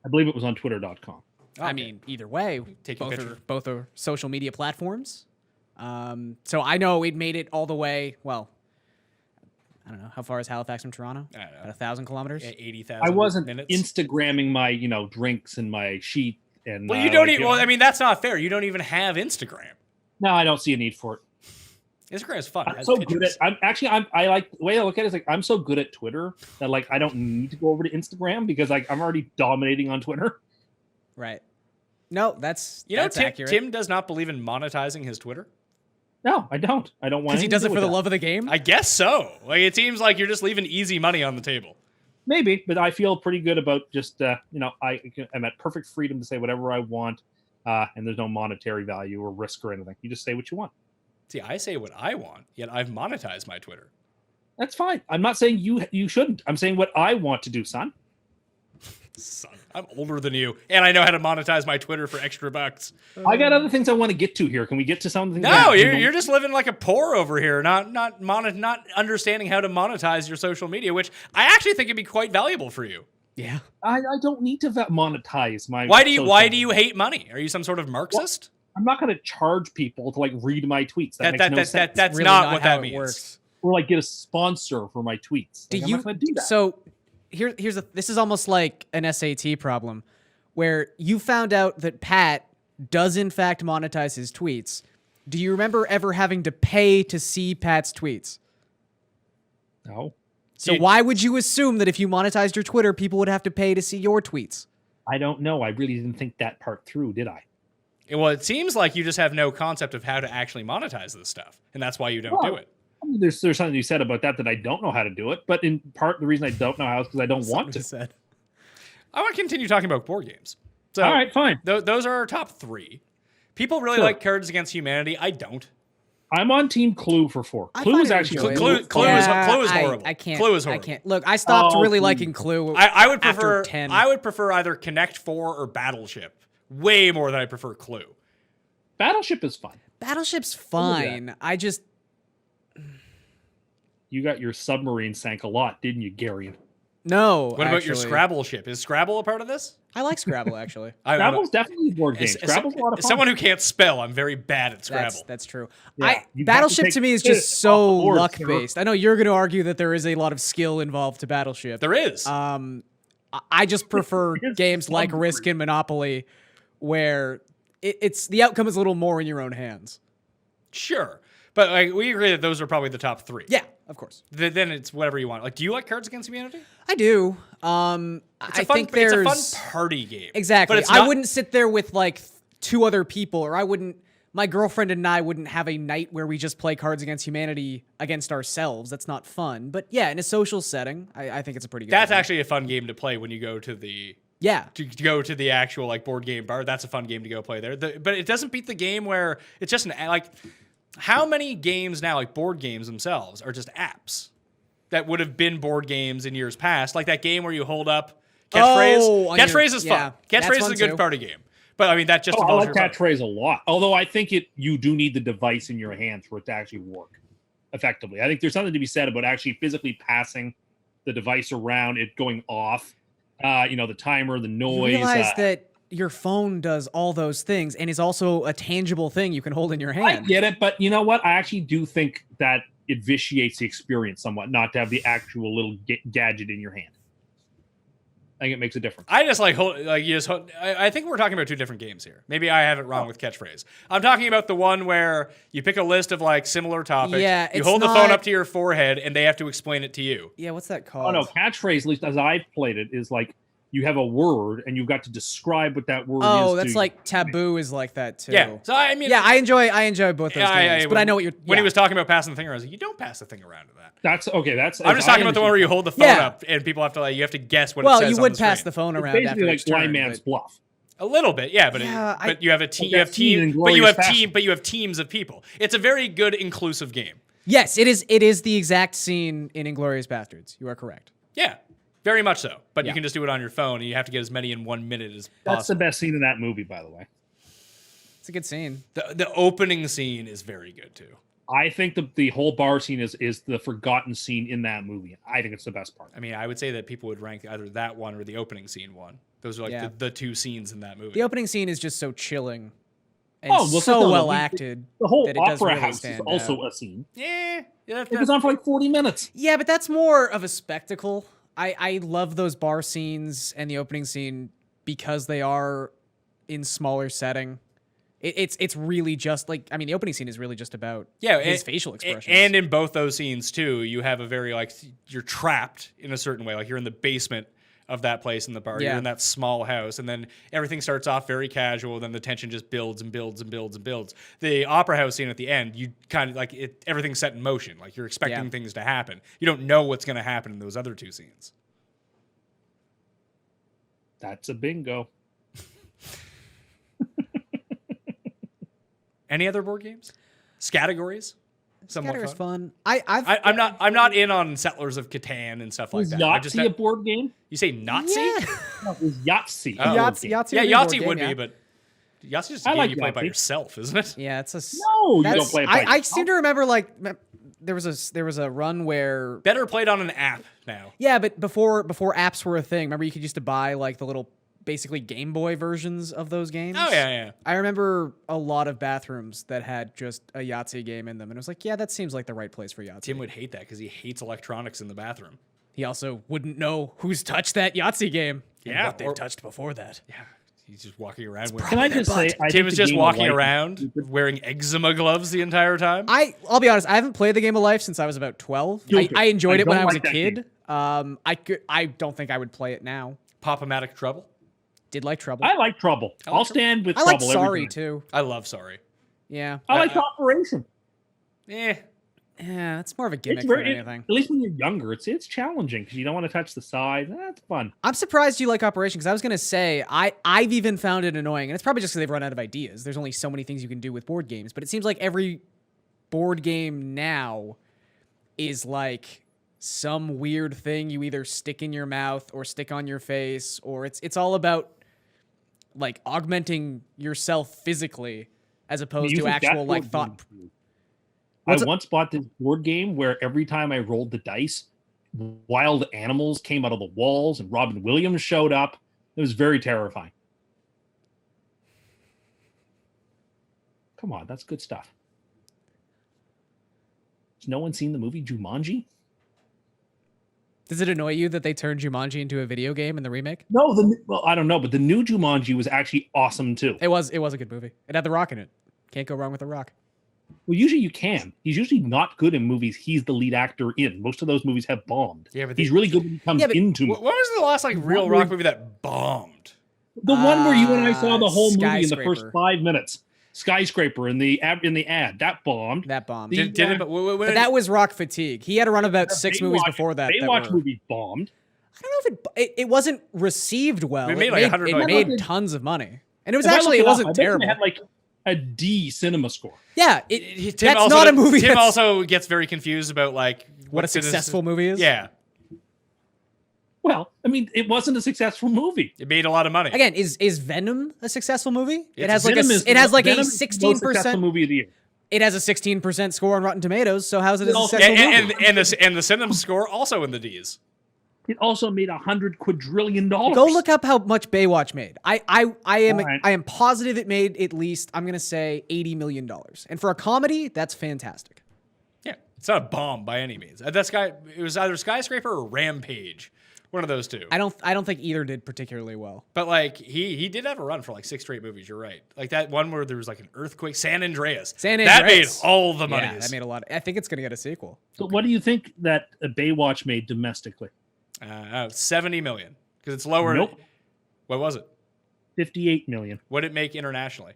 I believe it was on Twitter.com. Okay. I mean, either way, Take a picture. both are social media platforms. So I know it made it all the way. Well, I don't know how far is Halifax from Toronto. I don't know. About 1,000 kilometers. 80,000. I wasn't minutes. Instagramming my drinks and my sheet and. Well, you don't even. Well, I mean, that's not fair. You don't even have Instagram. No, I don't see a need for it. Instagram is fun. I'm so good at. I like the way I look at it is like I'm so good at Twitter that like I don't need to go over to Instagram because like I'm already dominating on Twitter. Right. No, that's accurate. Tim does not believe in monetizing his Twitter. No, I don't. I don't want. Because he does it for the love of the game. I guess so. Like it seems like you're just leaving easy money on the table. Maybe, but I feel pretty good about just I'm at perfect freedom to say whatever I want, and there's no monetary value or risk or anything. You just say what you want. See, I say what I want, yet I've monetized my Twitter. That's fine. I'm not saying you shouldn't. I'm saying what I want to do, son. Son, I'm older than you, and I know how to monetize my Twitter for extra bucks. I got other things I want to get to here. Can we get to something? No, you're just living like a poor over here, not understanding how to monetize your social media, which I actually think would be quite valuable for you. Yeah. I don't need to monetize my. Why do you hate money? Are you some sort of Marxist? Well, I'm not going to charge people to like read my tweets. That makes no sense. That's really not what how that it means. works. Or like get a sponsor for my tweets. Like, I'm not going to do that. So this is almost like an SAT problem where you found out that Pat does in fact monetize his tweets. Do you remember ever having to pay to see Pat's tweets? No. So why would you assume that if you monetized your Twitter, people would have to pay to see your tweets? I don't know. I really didn't think that part through, did I? Well, it seems like you just have no concept of how to actually monetize this stuff, and that's why you don't do it. I mean, there's something you said about that I don't know how to do it, but in part the reason I don't know how is because I don't want to. Said. I want to continue talking about board games. So, all right, fine. Those are our top 3. People really like Cards Against Humanity. I don't. I'm on Team Clue for 4. Clue is actually Clue is horrible. I can't. Clue is horrible. I can't. Look, I stopped really liking Clue. I would prefer after 10. I would prefer either Connect 4 or Battleship way more than I prefer Clue. Battleship is fun. Battleship's fine. I just. You got your submarine sank a lot, didn't you, Garion? No. What about your Scrabble ship? Is Scrabble a part of this? I like Scrabble, actually. Scrabble's definitely a board game. Scrabble's a lot of fun. As someone who can't spell, I'm very bad at Scrabble. That's true. Yeah, Battleship to me is just so luck-based. I know you're going to argue that there is a lot of skill involved to Battleship. There is. I just prefer games like Risk and Monopoly where it's the outcome is a little more in your own hands. Sure. But like, we agree that those are probably the top 3. Yeah, of course. Then it's whatever you want. Like, do you like Cards Against Humanity? I do. It's a fun party game. Exactly. But I wouldn't sit there with like 2 other people, or my girlfriend and I wouldn't have a night where we just play Cards Against Humanity against ourselves. That's not fun. But yeah, in a social setting, I think it's a pretty good That's game. actually a fun game to play when you go to the to go to the actual like board game bar. That's a fun game to go play there. But it doesn't beat the game where it's just how many games now, like board games themselves, are just apps that would have been board games in years past? Like that game where you hold up catchphrase. Catchphrase is fun. Catchphrase is a good party game. But I mean, that just I like catchphrase a lot. Although I think you do need the device in your hands for it to actually work effectively. I think there's something to be said about actually physically passing the device around, it going off. The timer, the noise. You realize that your phone does all those things and is also a tangible thing you can hold in your hand. I get it, but you know what? I actually do think that it vitiates the experience somewhat not to have the actual little gadget in your hand. I think it makes a difference. I just I think we're talking about 2 different games here. Maybe I have it wrong with catchphrase. I'm talking about the one where you pick a list of like similar topics. Yeah, you hold the phone up to your forehead and they have to explain it to you. Yeah, what's that called? Oh no, catchphrase, at least as I've played it, is like you have a word and you've got to describe what that word is. Oh, that's like Taboo is like that too. Yeah. So I mean, I enjoy both those games, but I know what you're. When he was talking about passing the thing around, I was like, you don't pass the thing around to that. That's okay. I'm just talking about the one where you hold the phone up and people have to you have to guess what it says. Well, you would on the pass screen. the phone around. Basically, after like each turn, blind man's bluff. A little bit, yeah, but Yeah, but you have a team, But you have that scene in team, but you have Glorious team, but you have teams of people. It's a very good inclusive game. Yes, it is. It is the exact scene in Inglourious Bastards. You are correct. Yeah, very much so. But you Yeah. can just do it on your phone, and you have to get as many in 1 minute as possible. That's the best scene in that movie, by the way. It's a good scene. The opening scene is very good too. I think the whole bar scene is the forgotten scene in that movie. I think it's the best part. I mean, I would say that people would rank either that one or the opening scene one. Those are like Yeah. the two scenes in that movie. The opening scene is just so chilling and Oh, well, so no, well the- acted. The whole that it does opera really house is stand also out. a scene. Yeah, It goes on for like 40 minutes. Yeah, but that's more of a spectacle. I love those bar scenes and the opening scene because they are in smaller setting. It's really just like, I mean, the opening scene is really just about his facial expressions. And in both those scenes too, you have a very like you're trapped in a certain way. Like you're in the basement of that place in the bar. You're Yeah. in that small house, and then everything starts off very casual. Then the tension just builds and builds and builds and builds. The opera house scene at the end, you kind of like it. Everything's set in motion. Like you're expecting Yeah. things to happen. You don't know what's going to happen in those other two scenes. That's a bingo. Any other board games? Categories? Somewhat Scatter's fun. fun. I'm not in on Settlers of Catan and stuff like Is that. Yahtzee a board game? You say Nazi? Yeah. No, is Yahtzee Oh. a board Yahtzee, game? Yahtzee Yeah, would be a board Yahtzee game, would yeah. be, but Yahtzee's just a I game like you play by Yahtzee. yourself, isn't it? Yeah, it's a. No, you that's- don't play it by I yourself. seem to remember like there was a run where Better played on an app now. yeah, but before apps were a thing. Remember, you could used to buy like the little basically Game Boy versions of those games. Oh yeah. I remember a lot of bathrooms that had just a Yahtzee game in them, and it was like, yeah, that seems like the right place for Yahtzee. Tim would hate that because he hates electronics in the bathroom. He also wouldn't know who's touched that Yahtzee game. and Yeah, what they've or- touched before that. Yeah, he's just walking around. With Can I just say, I Tim think was the just game of walking life is around stupid. wearing eczema gloves the entire time. I'll be honest, I haven't played the Game of Life since I was about 12. Stupid. I enjoyed I it when don't I was like a that kid. I don't think I would play it now. Pop-O-Matic Trouble. Did like Trouble. I like Trouble. I like I'll stand with I like Trouble every Sorry time. too. I love Sorry. Yeah. I like Operation. Eh. Yeah, it's more of a gimmick It's than very, anything. at least when you're younger, it's challenging because you don't want to touch the sides. That's fun. I'm surprised you like Operation because I was gonna say I've even found it annoying, and it's probably just because they've run out of ideas. There's only so many things you can do with board games, but it seems like every board game now is like some weird thing you either stick in your mouth or stick on your face, or it's all about like augmenting yourself physically as opposed You to think actual that like board thought. game- What's I it- once bought this board game where every time I rolled the dice, wild animals came out of the walls and Robin Williams showed up. It was very terrifying. Come on, that's good stuff. Has no one seen the movie Jumanji? Does it annoy you that they turned Jumanji into a video game in the remake? No, well, I don't know, but the new Jumanji was actually awesome too. It was a good movie. It had The Rock in it. Can't go wrong with The Rock. Well, usually you can. He's usually not good in movies he's the lead actor in. Most of those movies have bombed. Yeah, but he's really good when he comes Yeah, but into What it. was the last like real What rock were- movie that bombed? The one where you and I saw the whole movie in the Skyscraper. first 5 minutes. Skyscraper in the ad that bombed. That bombed. The- Did it? But that was Rock Fatigue. He had to run about 6 movies before that. that Baywatch were- movie bombed. I don't know if it wasn't received well. It made like $100 it million. made tons of money, and it was If I actually look it up, wasn't I bet you terrible. It had like a D cinema score. Yeah, Tim that's also, not a movie. Tim that's- also gets very confused about like what a what's in his- successful movie is. Yeah, Well, I mean, it wasn't a successful movie. it made a lot of money. Again, is Venom a successful movie? It It's- has like Venom is it has like Venom a is the most successful 16%. movie of the year. It has a 16% score on Rotten Tomatoes. So how's it a It also- successful and, movie? and the cinema score also in the D's. It also made $100 quadrillion. Go look up how much Baywatch made. I am All right. I am positive it made at least I'm gonna say $80 million. And for a comedy, that's fantastic. Yeah, it's not a bomb by any means. That guy, it was either Skyscraper or Rampage, one of those two. I don't think either did particularly well. But like he did have a run for like 6 straight movies. You're right. Like that one where there was like an earthquake, San Andreas. That made Andreas. all the money. Yeah, that made a lot. I think it's gonna get a sequel. So what do you think that Baywatch made domestically? 70 million because it's lower. Nope. What was it? 58 million. What did it make internationally?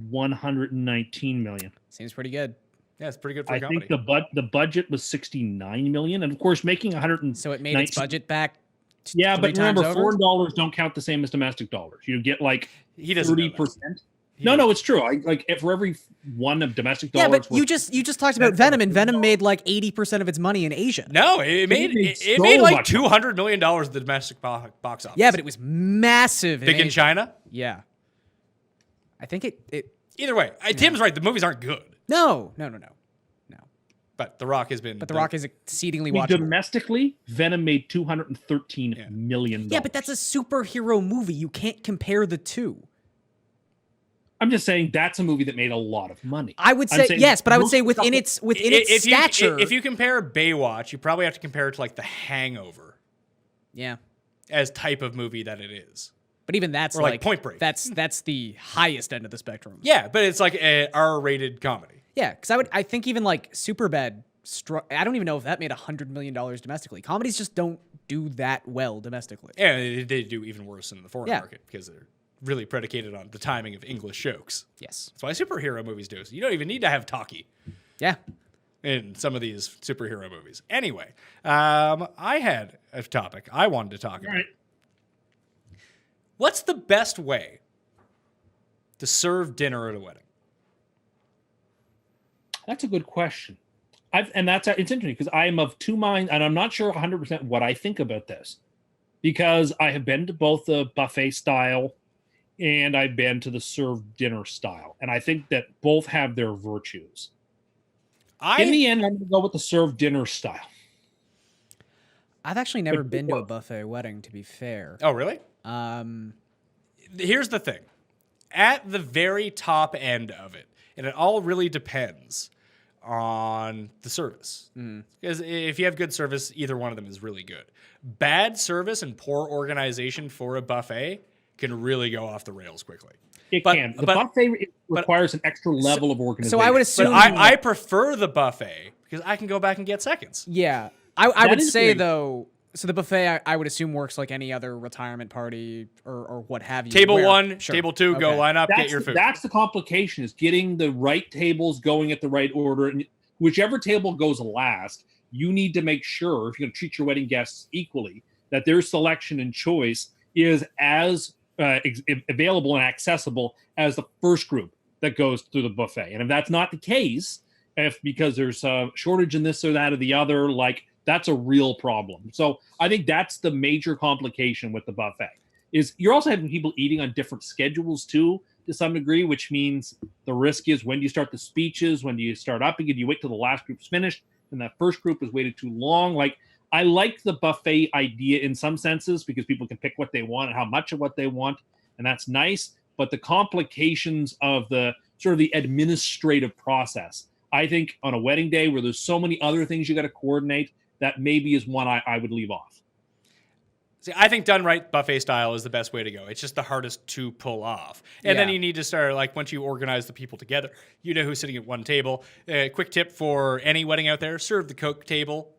119 million. Seems pretty good. Yeah, it's pretty good for I a comedy. think the budget was 69 million, and of course, making 100. So it made its budget back Yeah, three but remember, times over? foreign dollars don't count the same as domestic dollars. You get like He doesn't know that. 30%. No, it's true. Like for every one of domestic Yeah, dollars. but you just talked about Venom, and Venom made like 80% of its money in Asia. No, it made so like much $200 million at the domestic box office. Yeah, but it was massive. big in Asia. China. Yeah, I think it. Either way, Tim's right. The movies aren't good, No. but The Rock has been. But The Rock is exceedingly I mean, watchable. domestically, Venom made $213 million. Yeah, but that's a superhero movie. You can't compare the two. I'm just saying that's a movie that made a lot of money. I would I'm say saying yes, but I would most say within couple- its stature. If you compare Baywatch, you probably have to compare it to like The Hangover Yeah, as type of movie that it is. but even that's Or like Point Break. That's the highest end of the spectrum. Yeah, but it's like an R-rated comedy. Yeah, because I think even like Superbad. I don't even know if that made $100 million domestically. Comedies just don't do that well domestically. Yeah, they do even worse in the foreign Yeah. market because they're really predicated on the timing of English jokes. Yes. That's why superhero movies do. So you don't even need to have talkie Yeah. in some of these superhero movies. Anyway, I had a topic I wanted to talk about. Right. What's the best way to serve dinner at a wedding? That's a good question. It's interesting because I am of two minds, and I'm not sure 100% what I think about this, because I have been to both the buffet style and I've been to the served dinner style, and I think that both have their virtues. In the end, I'm going to go with the served dinner style. I've actually never been to a buffet wedding, to be fair. Oh, really? Here's the thing. At the very top end of it, and it all really depends on the service. Because if you have good service, either one of them is really good. Bad service and poor organization for a buffet can really go off the rails quickly. It can. The buffet requires an extra level of organization. So I would assume. But I prefer the buffet because I can go back and get seconds. Yeah. I would is say, great. though, so the buffet, I would assume, works like any other retirement party or what have you. Table where- one, Sure. table two, go Okay. line up, get your food. That's the complication, is getting the right tables going at the right order. And whichever table goes last, you need to make sure, if you're going to treat your wedding guests equally, that their selection and choice is as available and accessible as the first group that goes through the buffet. And if that's not the case, because there's a shortage in this or that or the other, like, that's a real problem. So I think that's the major complication with the buffet, is you're also having people eating on different schedules too, to some degree, which means the risk is, when do you start the speeches? When do you start upping it? Do you wait till the last group's finished and that first group has waited too long? Like, I like the buffet idea in some senses because people can pick what they want and how much of what they want, and that's nice. But the complications of the sort of the administrative process, I think on a wedding day where there's so many other things you got to coordinate, that maybe is one I would leave off. See, I think done right, buffet style is the best way to go. It's just the hardest to pull off. And then Yeah. you need to start, like, once you organize the people together, you know who's sitting at one table. Quick tip for any wedding out there, serve the Coke table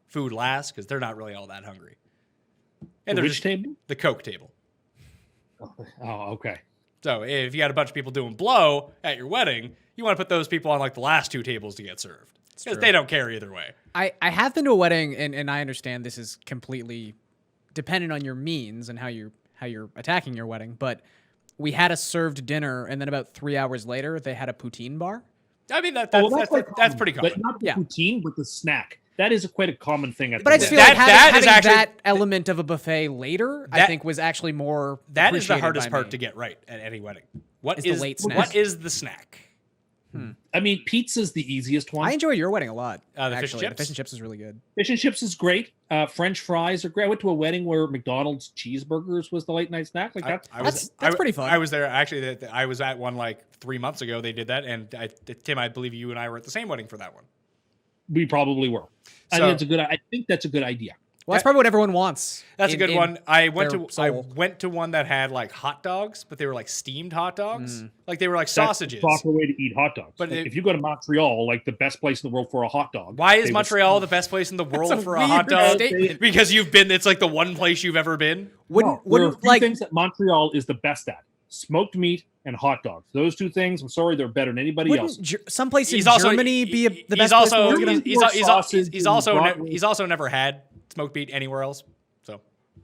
food last, because they're not really all that hungry. And they're Which just table? the Coke table. Oh, okay. So if you got a bunch of people doing blow at your wedding, you want to put those people on like the last two tables to get served. Because they don't care either way. I have been to a wedding, and I understand this is completely dependent on your means and how you're attacking your wedding, but we had a served dinner, and then about 3 hours later, they had a poutine bar. I mean, that's pretty common. But not the Yeah. poutine, but the snack. That is quite a common thing. At But the I just feel wedding. like That is having actually- that element of a buffet later, I That- think, was actually more. That is the appreciated hardest by part me. to get right at any wedding. What Is the is late snack. what is the snack? I mean, pizza's the easiest one. I enjoyed your wedding a lot. The fish and actually. chips? The fish and chips is really good. Fish and chips is great. French fries are great. I went to a wedding where McDonald's cheeseburgers was the late night snack. Like that. That's pretty fun. I was there actually. I was at one like 3 months ago. They did that, and Tim, I believe you and I were at the same wedding for that one. We probably were. I think that's a good idea. Well, that's probably what everyone wants. That's a good one. I went their to soul. one that had like hot dogs, but they were like steamed hot dogs, like they were like sausages. That's the proper way to eat hot dogs. But Like, if you go to Montreal, like the best place in the world for a hot dog. Why is they will- Montreal the best place in the world a for a hot weird dog? statement. Because you've been. It's like the one place you've ever been. There are a Wouldn't few like things that Montreal is the best at: smoked meat and hot dogs. Those two things, I'm sorry, they're better than anybody else. wouldn't someplace in He's also Germany be the he's best also place in the world? More sausage he's and also broccoli. he's also never had smoked meat anywhere else. So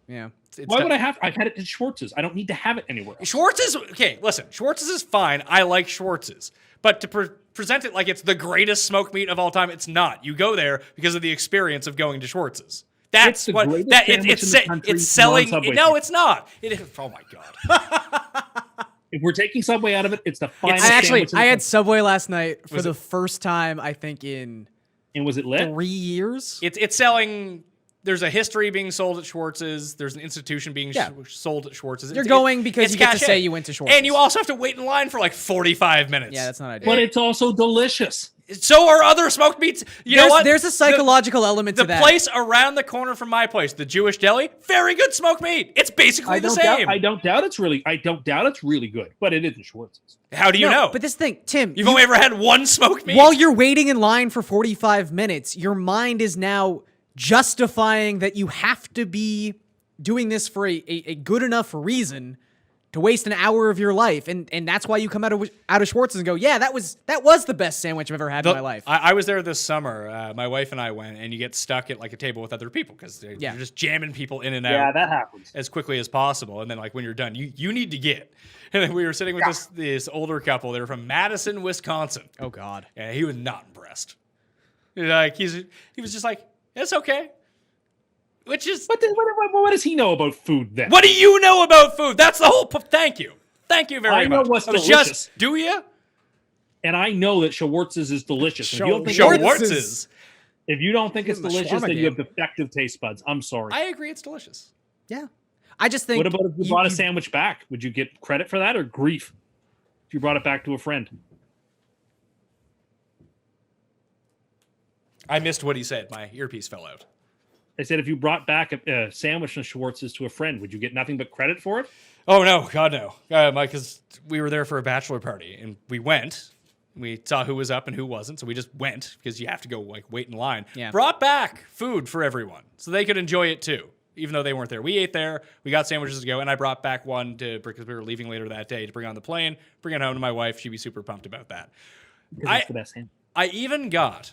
Yeah. Why would I have? I've had it at Schwartz's. I don't need to have it anywhere else. Schwartz's, okay, listen, Schwartz's is fine. I like Schwartz's. But to present it like it's the greatest smoked meat of all time, it's not. You go there because of the experience of going to Schwartz's. That's the what greatest that sandwich in the country, it's selling. non-Subway No, sandwich. it's not. It is. Oh my god. If we're taking Subway out of it, it's the finest I sandwich in the had country. Subway last night for Was the it- first time, I think, in And was it lit? 3 years. It's selling. There's a history being sold at Schwartz's. There's an institution being sold at Schwartz's. You're going because you get to cachet. say you went to Schwartz's. And you also have to wait in line for like 45 minutes. Yeah, that's not ideal. But it's also delicious. So are other smoked meats. You know what? There's a psychological element to The that. place around the corner from my place, the Jewish deli, very good smoked meat. It's basically the same. I don't doubt it's really good, but it isn't Schwartz's. How do you know? But this thing, Tim, You've only ever had one smoked meat. while you're waiting in line for 45 minutes, your mind is now justifying that you have to be doing this for a good enough reason to waste an hour of your life, and that's why you come out of Schwartz's and go, yeah, that was the best sandwich I've ever had in my life. I was there this summer. My wife and I went, and you get stuck at like a table with other people because you're just jamming people in and out. Yeah, that happens. As quickly as possible, and then like when you're done, you need to get. And then we were sitting with this older couple. They were from Madison, Wisconsin. Oh God. Yeah, he was not impressed. Like he was just like, it's okay. Which is What does he know about food then? what do you know about food? That's the whole. Thank you very much. I know what's I was delicious. do you? And I know that Schwartz's is delicious. If you don't think Schwartz's. If you don't think it's in the delicious, shawarma then you game. have defective taste buds. I'm sorry. I agree, it's delicious. Yeah. I just think. What about if you brought a sandwich back? Would you get credit for that or grief if you brought it back to a friend? I missed what he said. My earpiece fell out. I said if you brought back a sandwich from Schwartz's to a friend, would you get nothing but credit for it? Oh no, God no! Because we were there for a bachelor party, and we went. We saw who was up and who wasn't, so we just went because you have to go like wait in line. Yeah. Brought back food for everyone so they could enjoy it too, even though they weren't there. We ate there. We got sandwiches to go, and I brought back one because we were leaving later that day to bring on the plane, bring it home to my wife. She'd be super pumped about that. Because it's the best sandwich. I even got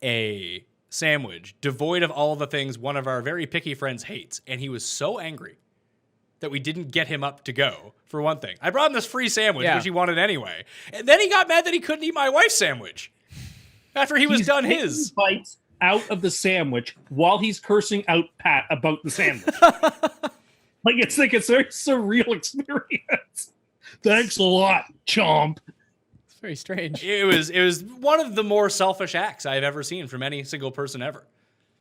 a sandwich devoid of all the things one of our very picky friends hates, and he was so angry that we didn't get him up to go, for one thing. I brought him this free sandwich, which he wanted anyway. And then he got mad that he couldn't eat my wife's sandwich after he was done his. Bites out of the sandwich while he's cursing out Pat about the sandwich. It's a very surreal experience. Thanks a lot, chomp. It's very strange. It was one of the more selfish acts I've ever seen from any single person ever.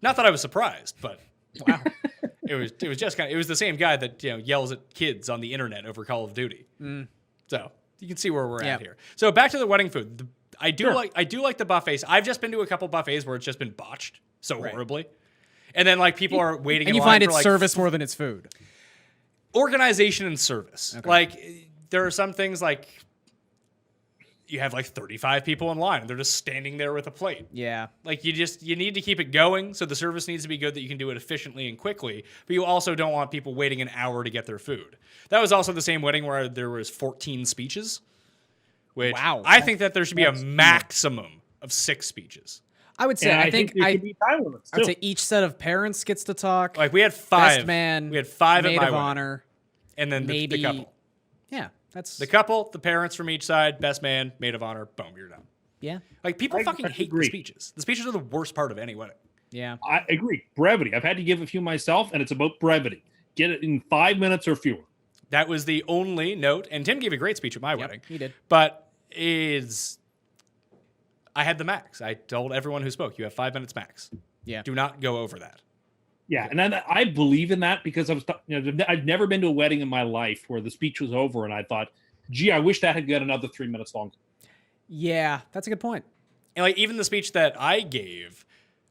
Not that I was surprised, but Wow. it was just kind of, it was the same guy that yells at kids on the internet over Call of Duty. So you can see where we're at here. So back to the wedding food. I do like the buffets. I've just been to a couple buffets where it's just been botched so horribly, and then like people are waiting. And in you line find for, it's like, service more than it's food. organization and service. Okay. Like there are some things like you have like 35 people in line and they're just standing there with a plate. Yeah. Like you need to keep it going, so the service needs to be good that you can do it efficiently and quickly, but you also don't want people waiting an hour to get their food. That was also the same wedding where there was 14 speeches, which Wow. I think that there should be a maximum of 6 speeches. I would say, And I think there should be time limits, I would too. say each set of parents gets to talk. Like we had 5. Best man, we had 5 at maid my of wedding, honor. and then the maybe- couple. Yeah, that's The couple, the parents from each side, best man, maid of honor, boom, you're done. yeah, Like people I fucking hate agree. the speeches. The speeches are the worst part of any wedding. yeah. I agree. Brevity. I've had to give a few myself, and it's about brevity. Get it in 5 minutes or fewer. That was the only note, and Tim gave a great speech at my wedding. He did. But I had the max. I told everyone who spoke, you have 5 minutes max. Yeah. Do not go over that. Yeah, and I believe in that because I've never been to a wedding in my life where the speech was over and I thought, gee, I wish that had got another 3 minutes longer. Yeah, that's a good point. And like even the speech that I gave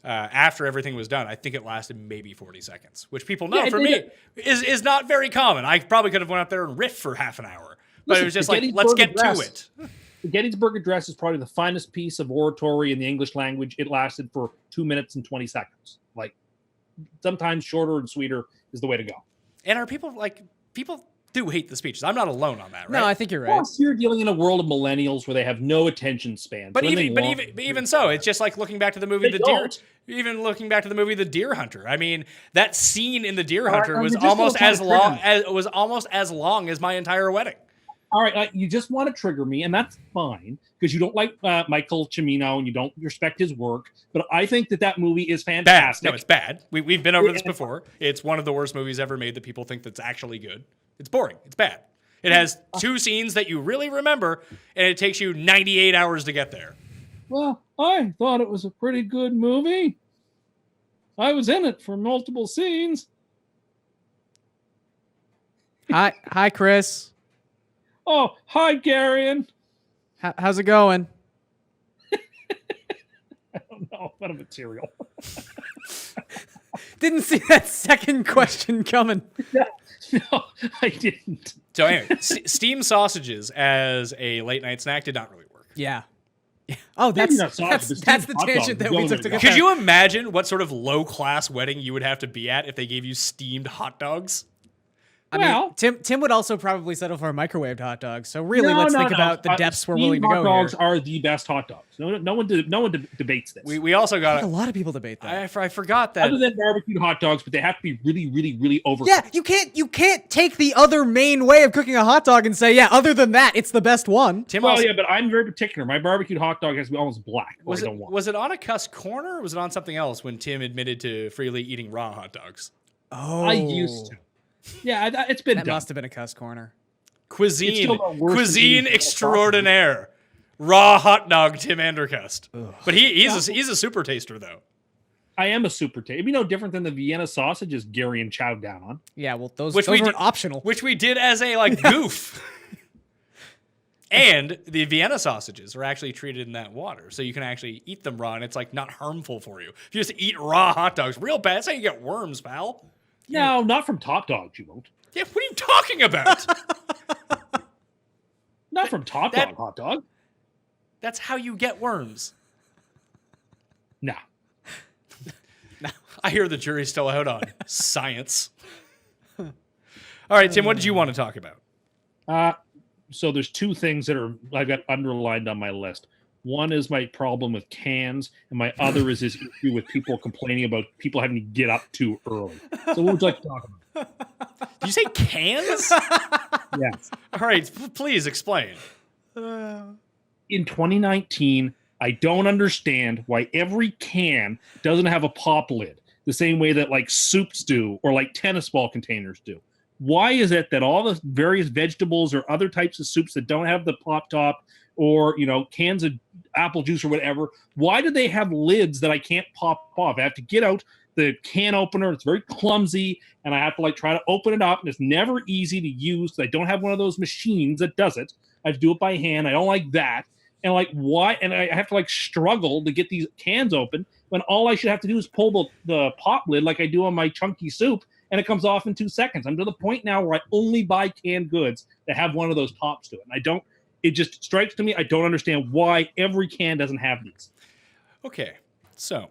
after everything was done, I think it lasted maybe 40 seconds, which people know Yeah, for me is not very common. I probably could have went up there and riffed for half an hour. But Listen, it was just the like, let's Gettysburg get to Address. it. The Gettysburg Address is probably the finest piece of oratory in the English language. It lasted for 2 minutes and 20 seconds. Like sometimes shorter and sweeter is the way to go. And are people do hate the speeches. I'm not alone on that, right? No, I think you're right. Plus, you're dealing in a world of millennials where they have no attention span. But So when they even, but want- even, but even so, it's just like looking back to the movie They The Deer. don't. Even looking back to the movie The Deer Hunter. I mean, that scene in The Deer right, Hunter I'm was just almost gonna as try to long trigger as my entire wedding. All right, you just want to trigger me, and that's fine because you don't like Michael Cimino and you don't respect his work. But I think that movie is Bad. fantastic. No, it's bad. We've been over this before. It's one of the worst movies ever made that people think that's actually good. It's boring. It's bad. It has 2 scenes that you really remember, and it takes you 98 hours to get there. Well, I thought it was a pretty good movie. I was in it for multiple scenes. Hi, Chris. Oh, hi, Garion. How's it going? I don't know. What a material. Didn't see that second question coming. No, I didn't. So anyway, steamed sausages as a late night snack did not really work. Yeah. Oh, Maybe that's not sausage, but that's steamed the hot dog tangent is that the we only took way to to get go. Could there. you imagine what sort of low class wedding you would have to be at if they gave you steamed hot dogs? I mean, Well- Tim would also probably settle for a microwaved hot dog. So really, No, let's no, think no. about the depths we're willing to Steamed go hot dogs here. are the best hot dogs. No one debates this. We also I got think a lot of people debate that. I forgot that. Other than barbecued hot dogs, but they have to be really, really, really overcooked. Yeah, you can't take the other main way of cooking a hot dog and say, yeah, other than that, it's the best one. Tim Well, also, yeah, but I'm very particular. My barbecued hot dog has to be almost black. Or was I it don't want. was it on a Cust Corner or was it on something else when Tim admitted to freely eating raw hot dogs? Oh, I used to. Yeah, it's been That done. must have been a Cust Corner. It's Cuisine still the worst cuisine thing extraordinaire. Raw hot dog Tim Andercust. But he's a super taster though. I am a super taste. It'd be no different than the Vienna sausages Garion chowed down on. Yeah, well, those Which we weren't did- optional. Which we did as a like goof. And the Vienna sausages are actually treated in that water, so you can actually eat them raw, and it's like not harmful for you. If you just eat raw hot dogs, real bad, that's how you get worms, pal. No, not from Top Dogs, you won't. Yeah, what are you talking about? Not from Top that- Dog hot dog. That's how you get worms. No. I hear the jury's still out on science. All right, Tim, what did you want to talk about? So there's 2 things that I've got underlined on my list. One is my problem with cans, and my other is this issue with people complaining about people having to get up too early. So what would you like to talk about? Did you say cans? Yes. All right, please explain. In 2019, I don't understand why every can doesn't have a pop lid the same way that like soups do or like tennis ball containers do. Why is it that all the various vegetables or other types of soups that don't have the pop top or, cans of apple juice or whatever, why do they have lids that I can't pop off? I have to get out the can opener. It's very clumsy, and I have to try to open it up, and it's never easy to use because I don't have one of those machines that does it. I have to do it by hand. I don't like that. And why? And I have to struggle to get these cans open when all I should have to do is pull the pop lid like I do on my chunky soup, and it comes off in 2 seconds. I'm to the point now where I only buy canned goods that have one of those tops to it. And it just strikes to me, I don't understand why every can doesn't have these. Okay, so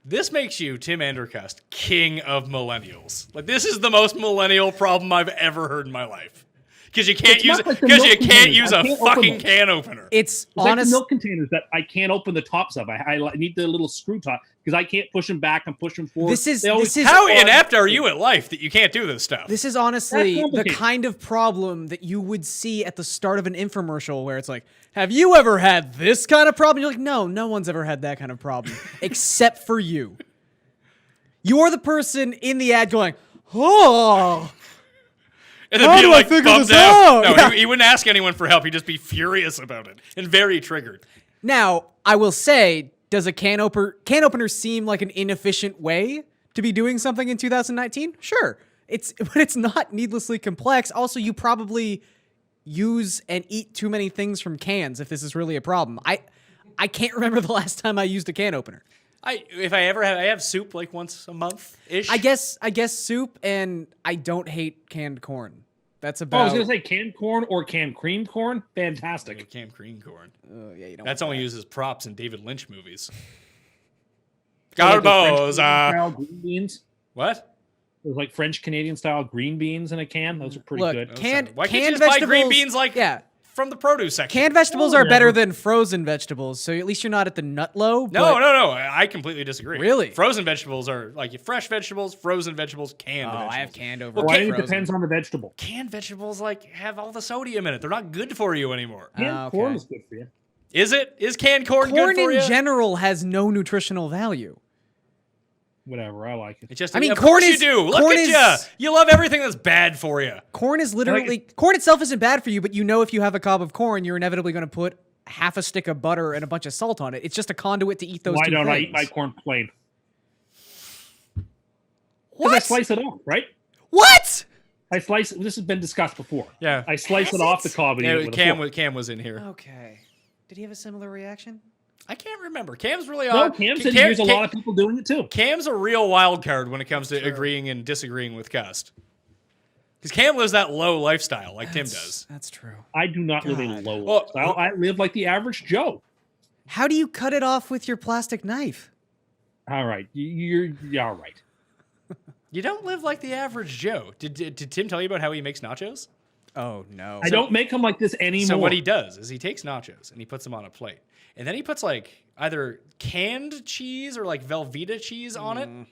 this makes you, Tim Andercust, king of millennials. This is the most millennial problem I've ever heard in my life. Because you can't It's use not it. like the Because you milk can't containers. use I a can't open fucking them. can opener. It's It's like the honest. milk containers that I can't open the tops of. I need the little screw top because I can't push them back and push them forward. This is- They always- this is- How inept are you at life that you can't do this stuff? This is honestly That's the complicated. kind of problem that you would see at the start of an infomercial where it's like, have you ever had this kind of problem? You're like, no one's ever had that kind of problem except for you. You're the person in the ad going, oh, and then how be do I figure bummed this out. out? No, Yeah. he wouldn't ask anyone for help. He'd just be furious about it and very triggered. Now, I will say, does a can opener seem like an inefficient way to be doing something in 2019? Sure. But it's not needlessly complex. Also, you probably use and eat too many things from cans if this is really a problem. I can't remember the last time I used a can opener. I have soup once a month ish. I guess soup, and I don't hate canned corn. That's Oh, I about. was going to say canned corn or canned cream corn. Fantastic. Canned cream corn. Yeah, you don't. That's only used as props in David Lynch movies. Like the French Garboza. style green beans. What? There's like French Canadian style green beans in a can. Those are pretty Look, good. Why can't you canned just buy green vegetables- beans like yeah. from the produce section? Canned vegetables Oh, are yeah, better but- than frozen vegetables, so at least you're not at the nut low. No, but- no. I completely disagree. Really? Frozen vegetables are like fresh vegetables, frozen vegetables, canned Oh, vegetables. I have canned over. Well, Well, I think it frozen. depends on the vegetable. Canned vegetables like have all the sodium in it. They're not good for you anymore. Canned okay. corn is good for you. Is it? Is canned corn Corn good for in you? general has no nutritional value. Whatever, I like it. It's just, I mean, of corn course is- you do. Look corn at is- you. You love everything that's bad for you. Corn is literally corn itself isn't bad for you, but you know if you have a cob of corn, you're inevitably going to put half a stick of butter and a bunch of salt on it. It's just a conduit to eat those Why two don't I things. eat my corn plain? Because What? I slice it off, right? What? I slice it. This has been discussed before. Yeah. I slice it off the cob and eat it with a fork. Cam was in here. Okay. Did he have a similar reaction? I can't remember. Cam's really No, odd. Cam said he hears a lot of people doing it too. Cam's a real wild card when it comes to agreeing and disagreeing with Cust. Because Cam lives that low lifestyle like Tim does. That's true. I do not live a God. low Well, lifestyle. I live like the average Joe. How do you cut it off with your plastic knife? All right, you're all right. You don't live like the average Joe. Did Tim tell you about how he makes nachos? Oh no. I don't make them like this anymore. So what he does is he takes nachos and he puts them on a plate. And then he puts like either canned cheese or like Velveeta cheese on it. And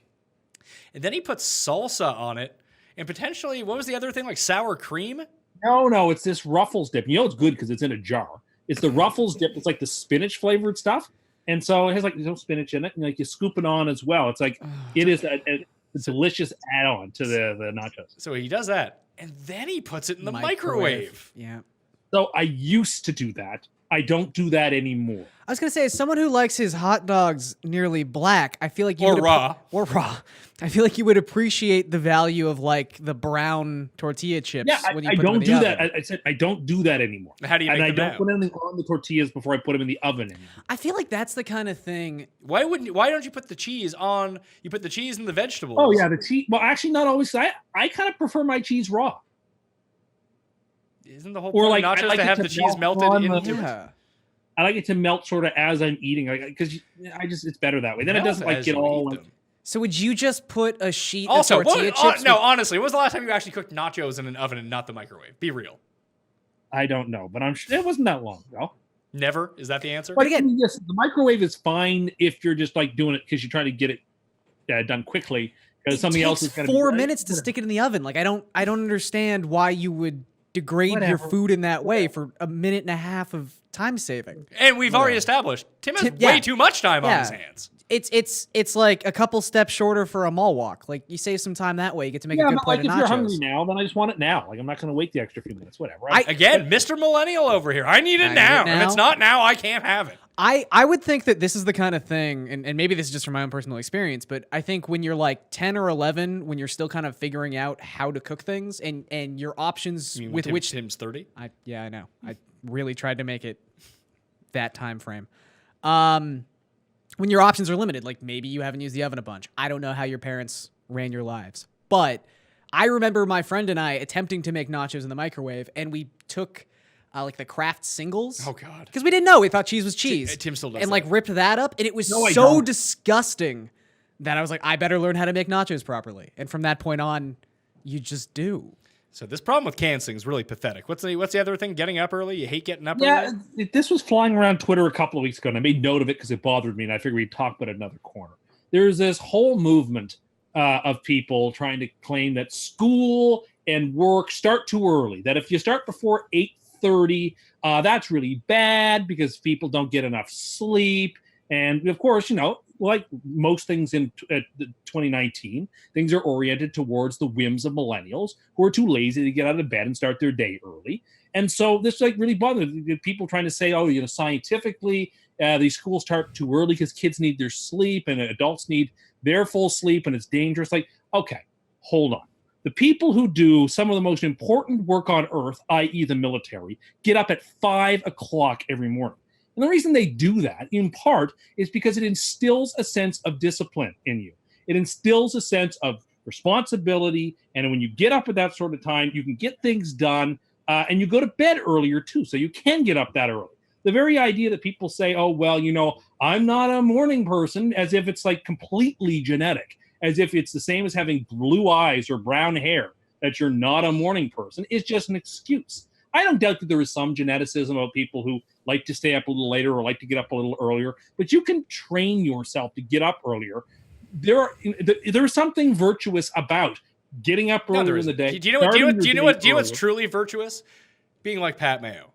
then he puts salsa on it. And potentially, what was the other thing? Like sour cream? No, it's this Ruffles dip. You know it's good because it's in a jar. It's the Ruffles dip. It's like the spinach flavored stuff. And so it has like no spinach in it. And like you scoop it on as well. It's like it is a delicious add-on to the nachos. So he does that. And then he puts it in the microwave. Yeah. So I used to do that. I don't do that anymore. I was gonna say, as someone who likes his hot dogs nearly black, I feel like you Or would raw. or raw. I feel like you would appreciate the value of like the brown tortilla chips. Yeah, when you I put them don't in the do oven. that. I said I don't do that anymore. How do you and make I them don't now? put anything on the tortillas before I put them in the oven anymore. I feel like that's the kind of thing. Why don't you put the cheese on? You put the cheese in the vegetables. Oh yeah, the cheese. Well, actually, not always. I kind of prefer my cheese raw. Isn't the whole Or point like, of I nachos like to it have to the cheese melt melted on the- into it? Yeah. I like it to melt sort of as I'm eating, because it's better that way. Then it doesn't like As get you all. eat Like, them. So would you just put a sheet Also, of tortilla chips? no, honestly, when was the last time you actually cooked nachos in an oven and not the microwave? Be real. I don't know, but I'm sure it wasn't that long ago. Never? Is that the answer? But again, Yes, the microwave is fine if you're just like doing it because you're trying to get it done quickly. Because something else is takes going to 4 minutes to stick it in the oven. Like I don't understand why you would degrade your Whatever. food in that way for a minute and a half of time saving. And we've already established Tim has yeah. way too much time on Yeah. his hands. It's like a couple steps shorter for a mall walk. Like you save some time that way. You get to make a Yeah, good but plate like if of you're nachos. hungry now, then I just want it now. Like I'm not going to wait the extra few minutes. Whatever. Again, Mr. Millennial over here. I need it need now. it If now. it's not now, I can't have it. I would think that this is the kind of thing, and maybe this is just from my own personal experience, but I think when you're like 10 or 11, when you're still kind of figuring out how to cook things and your options You mean with which Tim's 30? I know. I really tried to make it that time frame. When your options are limited, like maybe you haven't used the oven a bunch. I don't know how your parents ran your lives, but I remember my friend and I attempting to make nachos in the microwave, and we took like the Kraft singles. Oh, God. Because we didn't know. We thought cheese was cheese. Tim still does and that. like ripped that up, and it was No, I so don't. disgusting that I was like, I better learn how to make nachos properly. And from that point on, you just do. So this problem with canned things is really pathetic. What's the other thing? Getting up early? You hate getting up Yeah, early? this was flying around Twitter a couple of weeks ago, and I made note of it because it bothered me, and I figured we'd talk about another corner. There's this whole movement of people trying to claim that school and work start too early. That if you start before 8:30, that's really bad because people don't get enough sleep. And of course, like most things in 2019, things are oriented towards the whims of millennials who are too lazy to get out of bed and start their day early. And so this like really bothers me. People trying to say, scientifically, these schools start too early because kids need their sleep and adults need their full sleep and it's dangerous. Like, okay, hold on. The people who do some of the most important work on earth, i.e. the military, get up at 5 o'clock every morning. And the reason they do that, in part, is because it instills a sense of discipline in you. It instills a sense of responsibility. And when you get up at that sort of time, you can get things done. And you go to bed earlier, too, so you can get up that early. The very idea that people say, oh, well, I'm not a morning person, as if it's like completely genetic. as if it's the same as having blue eyes or brown hair, that you're not a morning person, is just an excuse. I don't doubt that there is some geneticism about people who like to stay up a little later or like to get up a little earlier, but you can train yourself to get up earlier. There's something virtuous about getting up earlier in the day. Do you know what's truly virtuous? Being like Pat Mayo.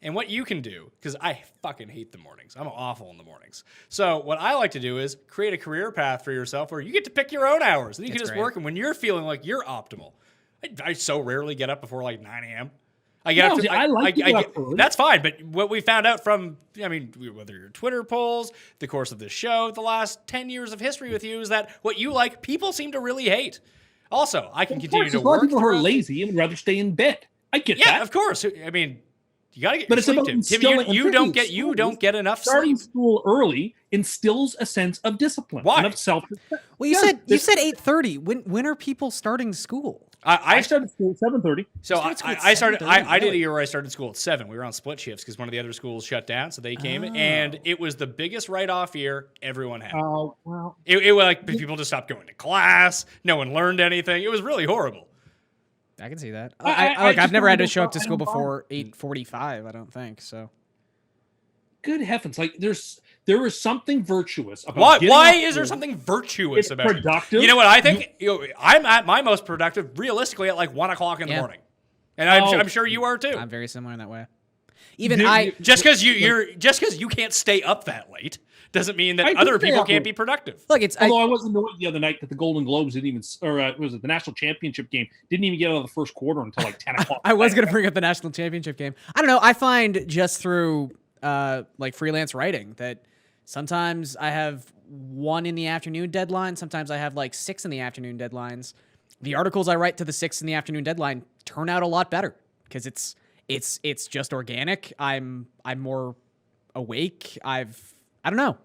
And what you can do, because I fucking hate the mornings. I'm awful in the mornings. So what I like to do is create a career path for yourself where you get to pick your own hours. And you can just work. And when you're feeling like you're optimal, I so rarely get up before like 9 a.m. I get up. That's fine. But what we found out from, whether your Twitter polls, the course of this show, the last 10 years of history with you, is that what you like, people seem to really hate. Also, I can continue to work. A lot of people who are lazy and would rather stay in bed. I get that. Yeah, of course. I mean, you gotta get sleep, Tim. You don't get enough starting sleep. School early instills a sense of discipline. Why? And of self-respect. Well, you said 8:30. When are people starting school? I started school at 7:30. So I did a year where I started school at 7. We were on split shifts because one of the other schools shut down, so they came in, and it was the biggest write-off year everyone had. Oh, well. It was like people just stopped going to class. No one learned anything. It was really horrible. I can see that. I've never had to show up to school before 8:45. I don't think so. Good heavens! Like there is something virtuous about. Why is there something virtuous about it? Productive. You know what I think? I'm at my most productive, realistically, at like 1 o'clock in the morning, and I'm sure you are too. I'm very similar in that way. Just because you can't stay up that late doesn't mean that other people can't be productive. Look, although I was annoyed the other night that the Golden Globes didn't even, was it the national championship game? Didn't even get out of the first quarter until like 10 o'clock. I was going to bring up the national championship game. I don't know. I find just through like freelance writing that sometimes I have 1 in the afternoon deadline. Sometimes I have like 6 in the afternoon deadlines. The articles I write to the 6 in the afternoon deadline turn out a lot better because it's just organic. I'm more awake. I don't know.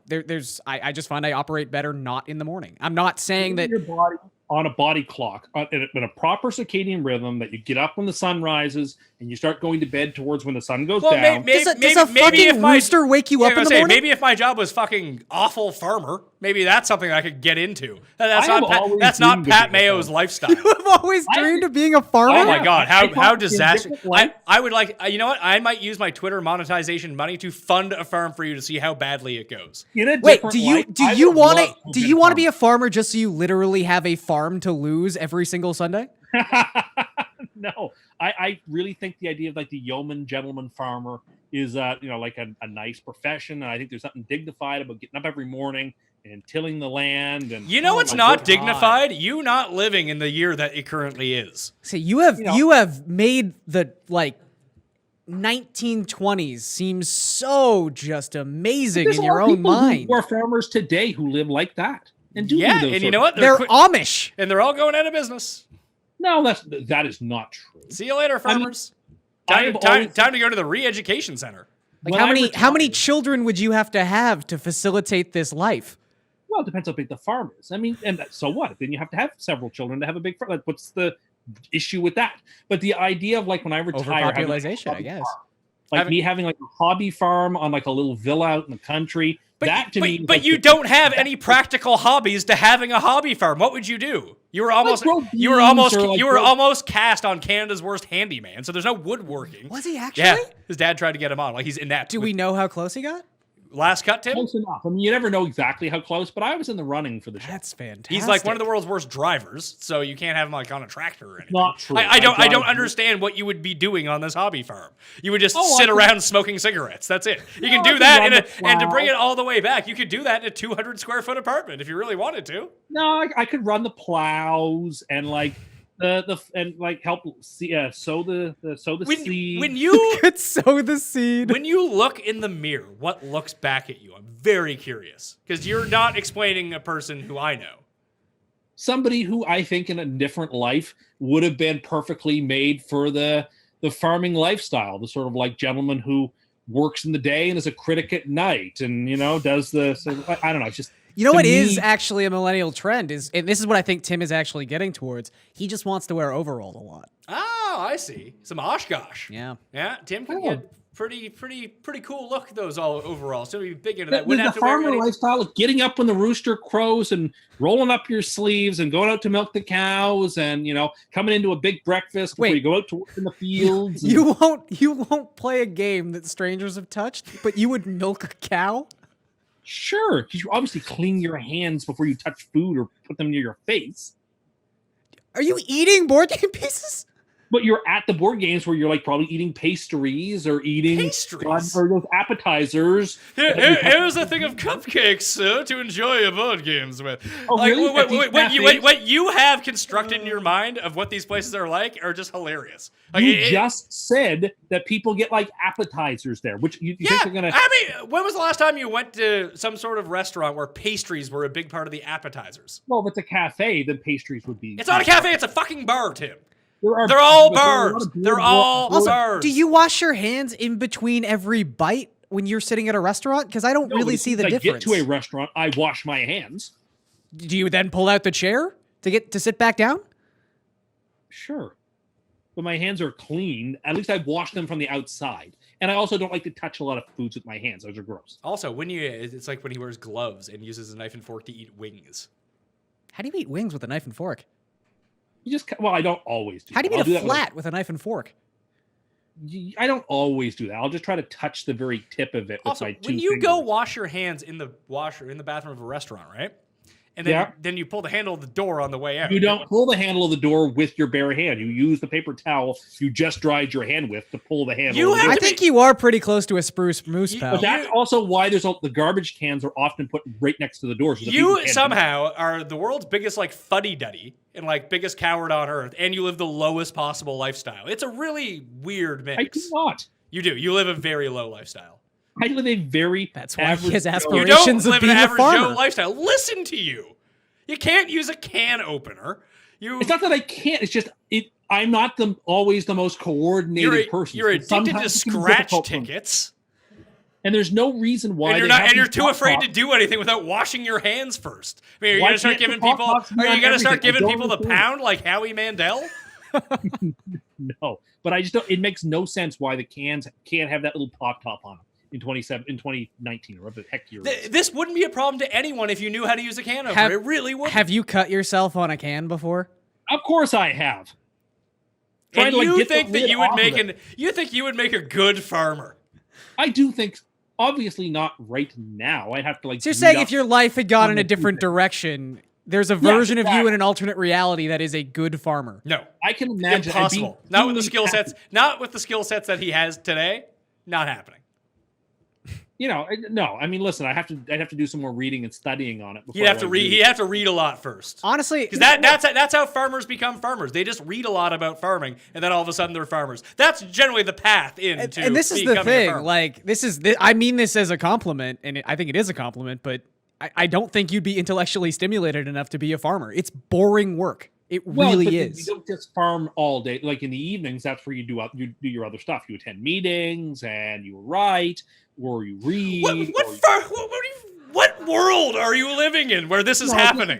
I just find I operate better not in the morning. I'm not saying that your body on a body clock in a proper circadian rhythm that you get up when the sun rises and you start going to bed towards when the sun goes down. Does a fucking rooster wake you up in the morning? Maybe if my job was fucking awful farmer, maybe that's something I could get into. That's not Pat Mayo's lifestyle. I've always dreamed of being a farmer. Oh my God, how disastrous! I would like. You know what? I might use my Twitter monetization money to fund a farm for you to see how badly it goes. Wait, do you want to be a farmer just so you literally have a farm to lose every single Sunday? No, I really think the idea of like the yeoman gentleman farmer is like a nice profession, and I think there's something dignified about getting up every morning and tilling the land. And what's not dignified? You not living in the year that it currently is. So you have made the 1920s seem so just amazing in your own mind. There are farmers today who live like that. And you know what? They're Amish, and they're all going out of business. No, that is not true. See you later, farmers. Time to go to the re-education center. Like how many children would you have to facilitate this life? Well, it depends how big the farm is. I mean, and so what? Then you have to have several children to have a big farm. Like, what's the issue with that? But the idea of like when I retire, overpopulation, I guess. Me having like a hobby farm on like a little villa out in the country. But you don't have any practical hobbies to having a hobby farm. What would you do? You were almost cast on Canada's Worst Handyman. So there's no woodworking. Was he actually? Yeah, his dad tried to get him on. Like he's inept. Do we know how close he got? Last cut, Tim? Close enough. I mean, you never know exactly how close, but I was in the running for the show. That's fantastic. He's like one of the world's worst drivers, so you can't have him like on a tractor or anything. Not true. I don't understand what you would be doing on this hobby farm. You would just sit around smoking cigarettes. That's it. You can do that and to bring it all the way back, you could do that in a 200 square foot apartment if you really wanted to. No, I could run the plows and like help sow the seed. When you could sow the seed. When you look in the mirror, what looks back at you? I'm very curious because you're not explaining a person who I know. Somebody who I think in a different life would have been perfectly made for the farming lifestyle, the sort of like gentleman who works in the day and is a critic at night, and does the I don't know, it's just. You know what is actually a millennial trend and this is what I think Tim is actually getting towards. He just wants to wear overalls a lot. Oh, I see. Some Oshkosh. Yeah. Yeah, Tim can get Pretty cool look. Those all overall. So you're big into that. The Wouldn't have to wear farmer any. lifestyle of getting up when the rooster crows and rolling up your sleeves and going out to milk the cows and coming into a big breakfast before Wait. you go out to work in the fields. You won't play a game that strangers have touched, but you would milk a cow? Sure, because you obviously clean your hands before you touch food or put them near your face. Are you eating board game pieces? But you're at the board games where you're like probably eating pastries or eating Pastries? or those appetizers. Here's a thing of cupcakes, sir, to enjoy your board games with. Oh, like, really? what you have constructed in your mind of what these places are like are just hilarious. Like, You just said that people get like appetizers there, which you think they're gonna. I mean, when was the last time you went to some sort of restaurant where pastries were a big part of the appetizers? Well, if it's a cafe, then pastries would be. It's not a cafe; it's a fucking bar, Tim. They're all bars. They're all bars. Do you wash your hands in between every bite when you're sitting at a restaurant? Because I don't really see the difference. I get to a restaurant, I wash my hands. Do you then pull out the chair to sit back down? Sure. But my hands are clean. At least I've washed them from the outside. And I also don't like to touch a lot of foods with my hands. Those are gross. Also, it's like when he wears gloves and uses a knife and fork to eat wings. How do you eat wings with a knife and fork? I don't always do How do you that. eat a flat with a knife and fork? I don't always do that. I'll just try to touch the very tip of it with Also, my 2 when you fingers. go wash your hands in the bathroom of a restaurant, right? And then you pull the handle of the door on the way out. You don't pull the handle of the door with your bare hand. You use the paper towel you just dried your hand with to pull the handle. I think you are pretty close to a spruce moose, pal. But that's also why the garbage cans are often put right next to the door. So You somehow are the world's biggest fuddy-duddy and biggest coward on earth, and you live the lowest possible lifestyle. It's a really weird mix. I do not. You do. You live a very low lifestyle. I live a very That's why he has You aspirations don't of live an being a average farmer. Joe lifestyle. Listen to you. You can't use a can opener. It's not that I can't. It's just I'm not always the most coordinated person. You're addicted to Sometimes it's scratch difficult for me. tickets. And there's no reason why. And you're too afraid to do anything without washing your hands first. I mean, are you going to start giving people? Are you going to start giving people the pound like Howie Mandel? No, but I just don't. It makes no sense why the cans can't have that little pop top on them in 2019 or whatever the heck year. This wouldn't be a problem to anyone if you knew how to use a can opener. It really would. Have you cut yourself on a can before? Of course, I have. And you think that you would make a good farmer? I do think. Obviously not right now. I'd have to So you're saying if your life had gone in a different direction, there's a version of you in an alternate reality that is a good farmer. No, I can imagine. Impossible. Not with the skill sets. Not with the skill sets that he has today. Not happening. No. I mean, listen. I'd have to do some more reading and studying on it. You'd have to read. He'd have to read a lot first. Honestly, because that's how farmers become farmers. They just read a lot about farming, and then all of a sudden they're farmers. That's generally the path into. And this is the thing. I mean this as a compliment, and I think it is a compliment. But I don't think you'd be intellectually stimulated enough to be a farmer. It's boring work. It really is. You don't just farm all day. Like in the evenings, that's where you do your other stuff. You attend meetings and you write or you read. What world are you living in where this is happening?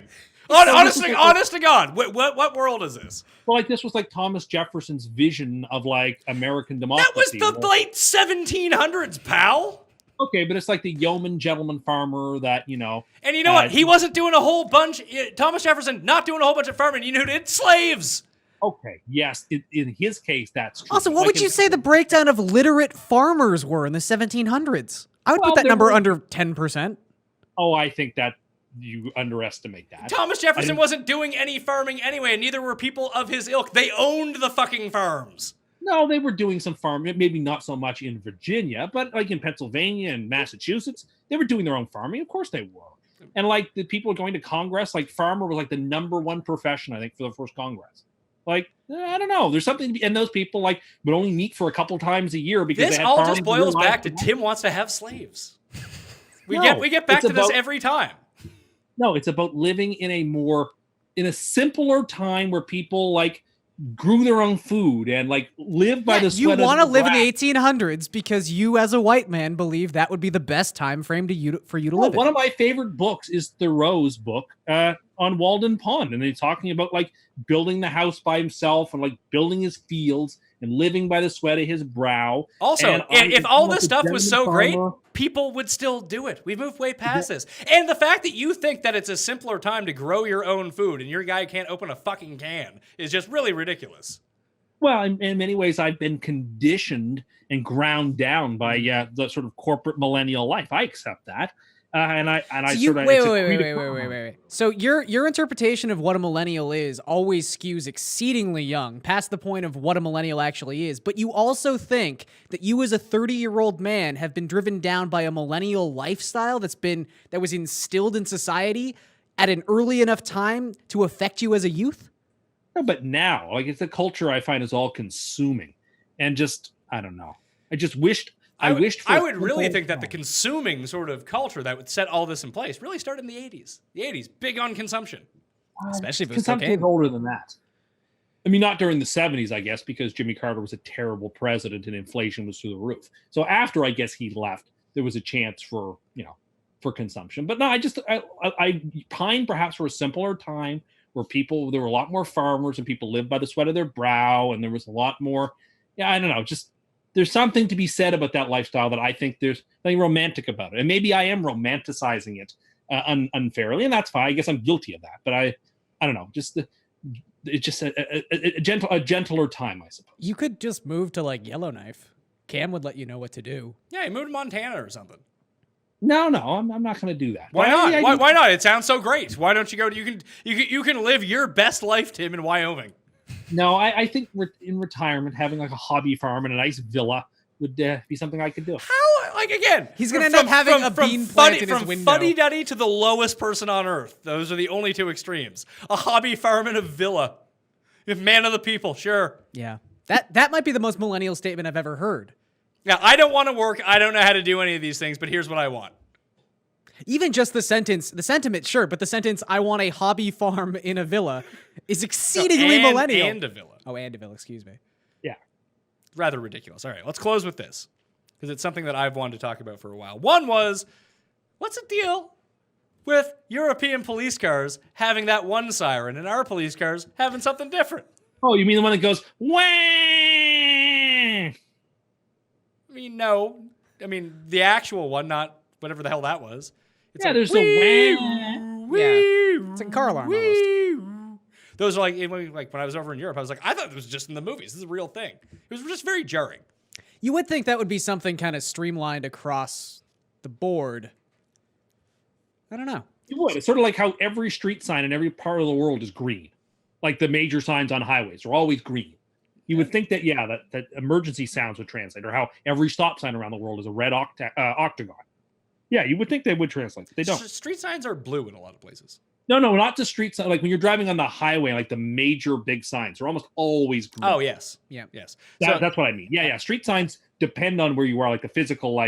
Honest to God, what world is this? Well, this was Thomas Jefferson's vision of American democracy. That was the late 1700s, pal. Okay, but it's the yeoman, gentleman, farmer that, And you know what? He wasn't doing a whole bunch. Thomas Jefferson not doing a whole bunch of farming. You know who did? Slaves. Okay, yes. In his case, that's true. Also, what would you say the breakdown of literate farmers were in the 1700s? I would put that number under 10%. Oh, I think that you underestimate that. Thomas Jefferson wasn't doing any farming anyway, and neither were people of his ilk. They owned the fucking farms. No, they were doing some farming, maybe not so much in Virginia, but in Pennsylvania and Massachusetts, they were doing their own farming. Of course they were. And the people going to Congress, farmer was the number one profession, I think, for the first Congress. I don't know. There's something to be, and those people would only meet for a couple times a year because this they had all farms just boils back to Tim wants to have slaves. We get back to this every time. No, it's about living in a simpler time where people grew their own food and live by the sweat of you want to live grass. in the 1800s because you as a white man believe that would be the best time frame for you to live in. One of my favorite books is Thoreau's book on Walden Pond, and they're talking about building the house by himself and building his fields and living by the sweat of his brow. Also, And if all this stuff was so great, farmer. people would still do it. We've moved way past this. And the fact that you think that it's a simpler time to grow your own food and your guy can't open a fucking can is just really ridiculous. Well, in many ways, I've been conditioned and ground down by the sort of corporate millennial life. I accept that. Wait. So your interpretation of what a millennial is always skews exceedingly young, past the point of what a millennial actually is. But you also think that you, as a 30-year-old man, have been driven down by a millennial lifestyle that was instilled in society at an early enough time to affect you as a youth? No, but now, like, it's a culture I find is all consuming, and just I don't know. I just wished. I would really think that the consuming sort of culture that would set all this in place really started in the 80s. The 80s, big on consumption. Especially if it was consumption cocaine. is older than that. I mean, not during the 70s, I guess, because Jimmy Carter was a terrible president and inflation was through the roof. So after, I guess, he left, there was a chance for consumption. But no, I pine perhaps for a simpler time where there were a lot more farmers and people lived by the sweat of their brow, and there was a lot more, I don't know, just there's something to be said about that lifestyle that I think there's something romantic about it. And maybe I am romanticizing it unfairly, and that's fine. I guess I'm guilty of that. But I don't know, just it's just a gentler time, I suppose. You could just move to like Yellowknife. Cam would let you know what to do. Yeah, you moved to Montana or something. No, I'm not going to do that. Why not? Why not? It sounds so great. Why don't you go to you can live your best life, Tim, in Wyoming. No, I think in retirement, having like a hobby farm and a nice villa would be something I could do. How? Like, again, he's going to end up having a bean plant in his window. From fuddy-duddy to the lowest person on earth. Those are the only two extremes. A hobby farm and a villa. Man of the people, sure. Yeah. That might be the most millennial statement I've ever heard. Now, I don't want to work. I don't know how to do any of these things, but here's what I want. Even just the sentiment, sure, but the sentence, I want a hobby farm in a villa, is exceedingly millennial. And a villa. Oh, and a villa, excuse me. Yeah. Rather ridiculous. All right, let's close with this, because it's something that I've wanted to talk about for a while. One was, what's the deal with European police cars having that one siren and our police cars having something different? Oh, you mean the one that goes, wah? I mean, no. I mean, the actual one, not whatever the hell that was. It's there's a wah. It's a car alarm almost. Those are like when I was over in Europe, I was like, I thought it was just in the movies. This is a real thing. It was just very jarring. You would think that would be something kind of streamlined across the board. I don't know. You would. It's sort of like how every street sign in every part of the world is green. Like the major signs on highways are always green. You would think that, that emergency sounds would translate, or how every stop sign around the world is a red octagon. Yeah, you would think they would translate, but they don't. Street signs are blue in a lot of places. No, not the street sign. Like when you're driving on the highway, like the major big signs are almost always green. Oh, yes. Yeah. Yes. That's what I mean. Yeah. Street signs depend on where you are, like the physical,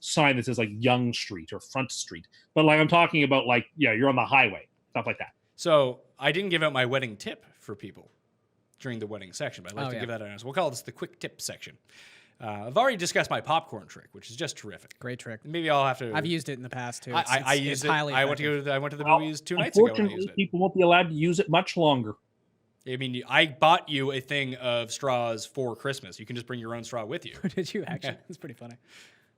sign that says like Young Street or Front Street. But like I'm talking about you're on the highway, stuff like that. So I didn't give out my wedding tip for people during the wedding section, but I'd like to give that out. We'll call this the quick tip section. I've already discussed my popcorn trick, which is just terrific. Great trick. Maybe I'll have to. I've used it in the past too. I used it. Highly I went to the movies 2 nights ago. Unfortunately, people won't be allowed to use it much longer. I mean, I bought you a thing of straws for Christmas. You can just bring your own straw with you. Did you actually? Yeah. That's pretty funny.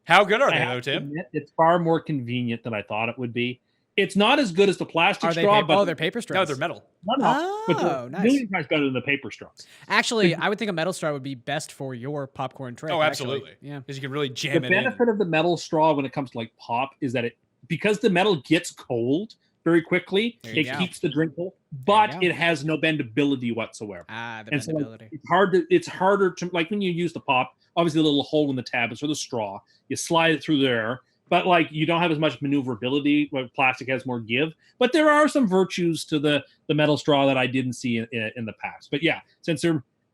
How good are they, though, Tim? It's far more convenient than I thought it would be. It's not as good as the plastic straw, but they're paper straws. No, they're metal. No, but they're nice. million times better than the paper straws. Actually, I would think a metal straw would be best for your popcorn trick. Oh, absolutely. Actually. Yeah, because you can really jam it in. The benefit of the metal straw when it comes to like pop is that because the metal gets cold very quickly, it keeps the drink cold, but it has no bendability whatsoever. The bendability. So it's harder to, like when you use the pop, obviously a little hole in the tab is for the straw. You slide it through there. But you don't have as much maneuverability. Where plastic has more give. But there are some virtues to the metal straw that I didn't see in the past. But yeah,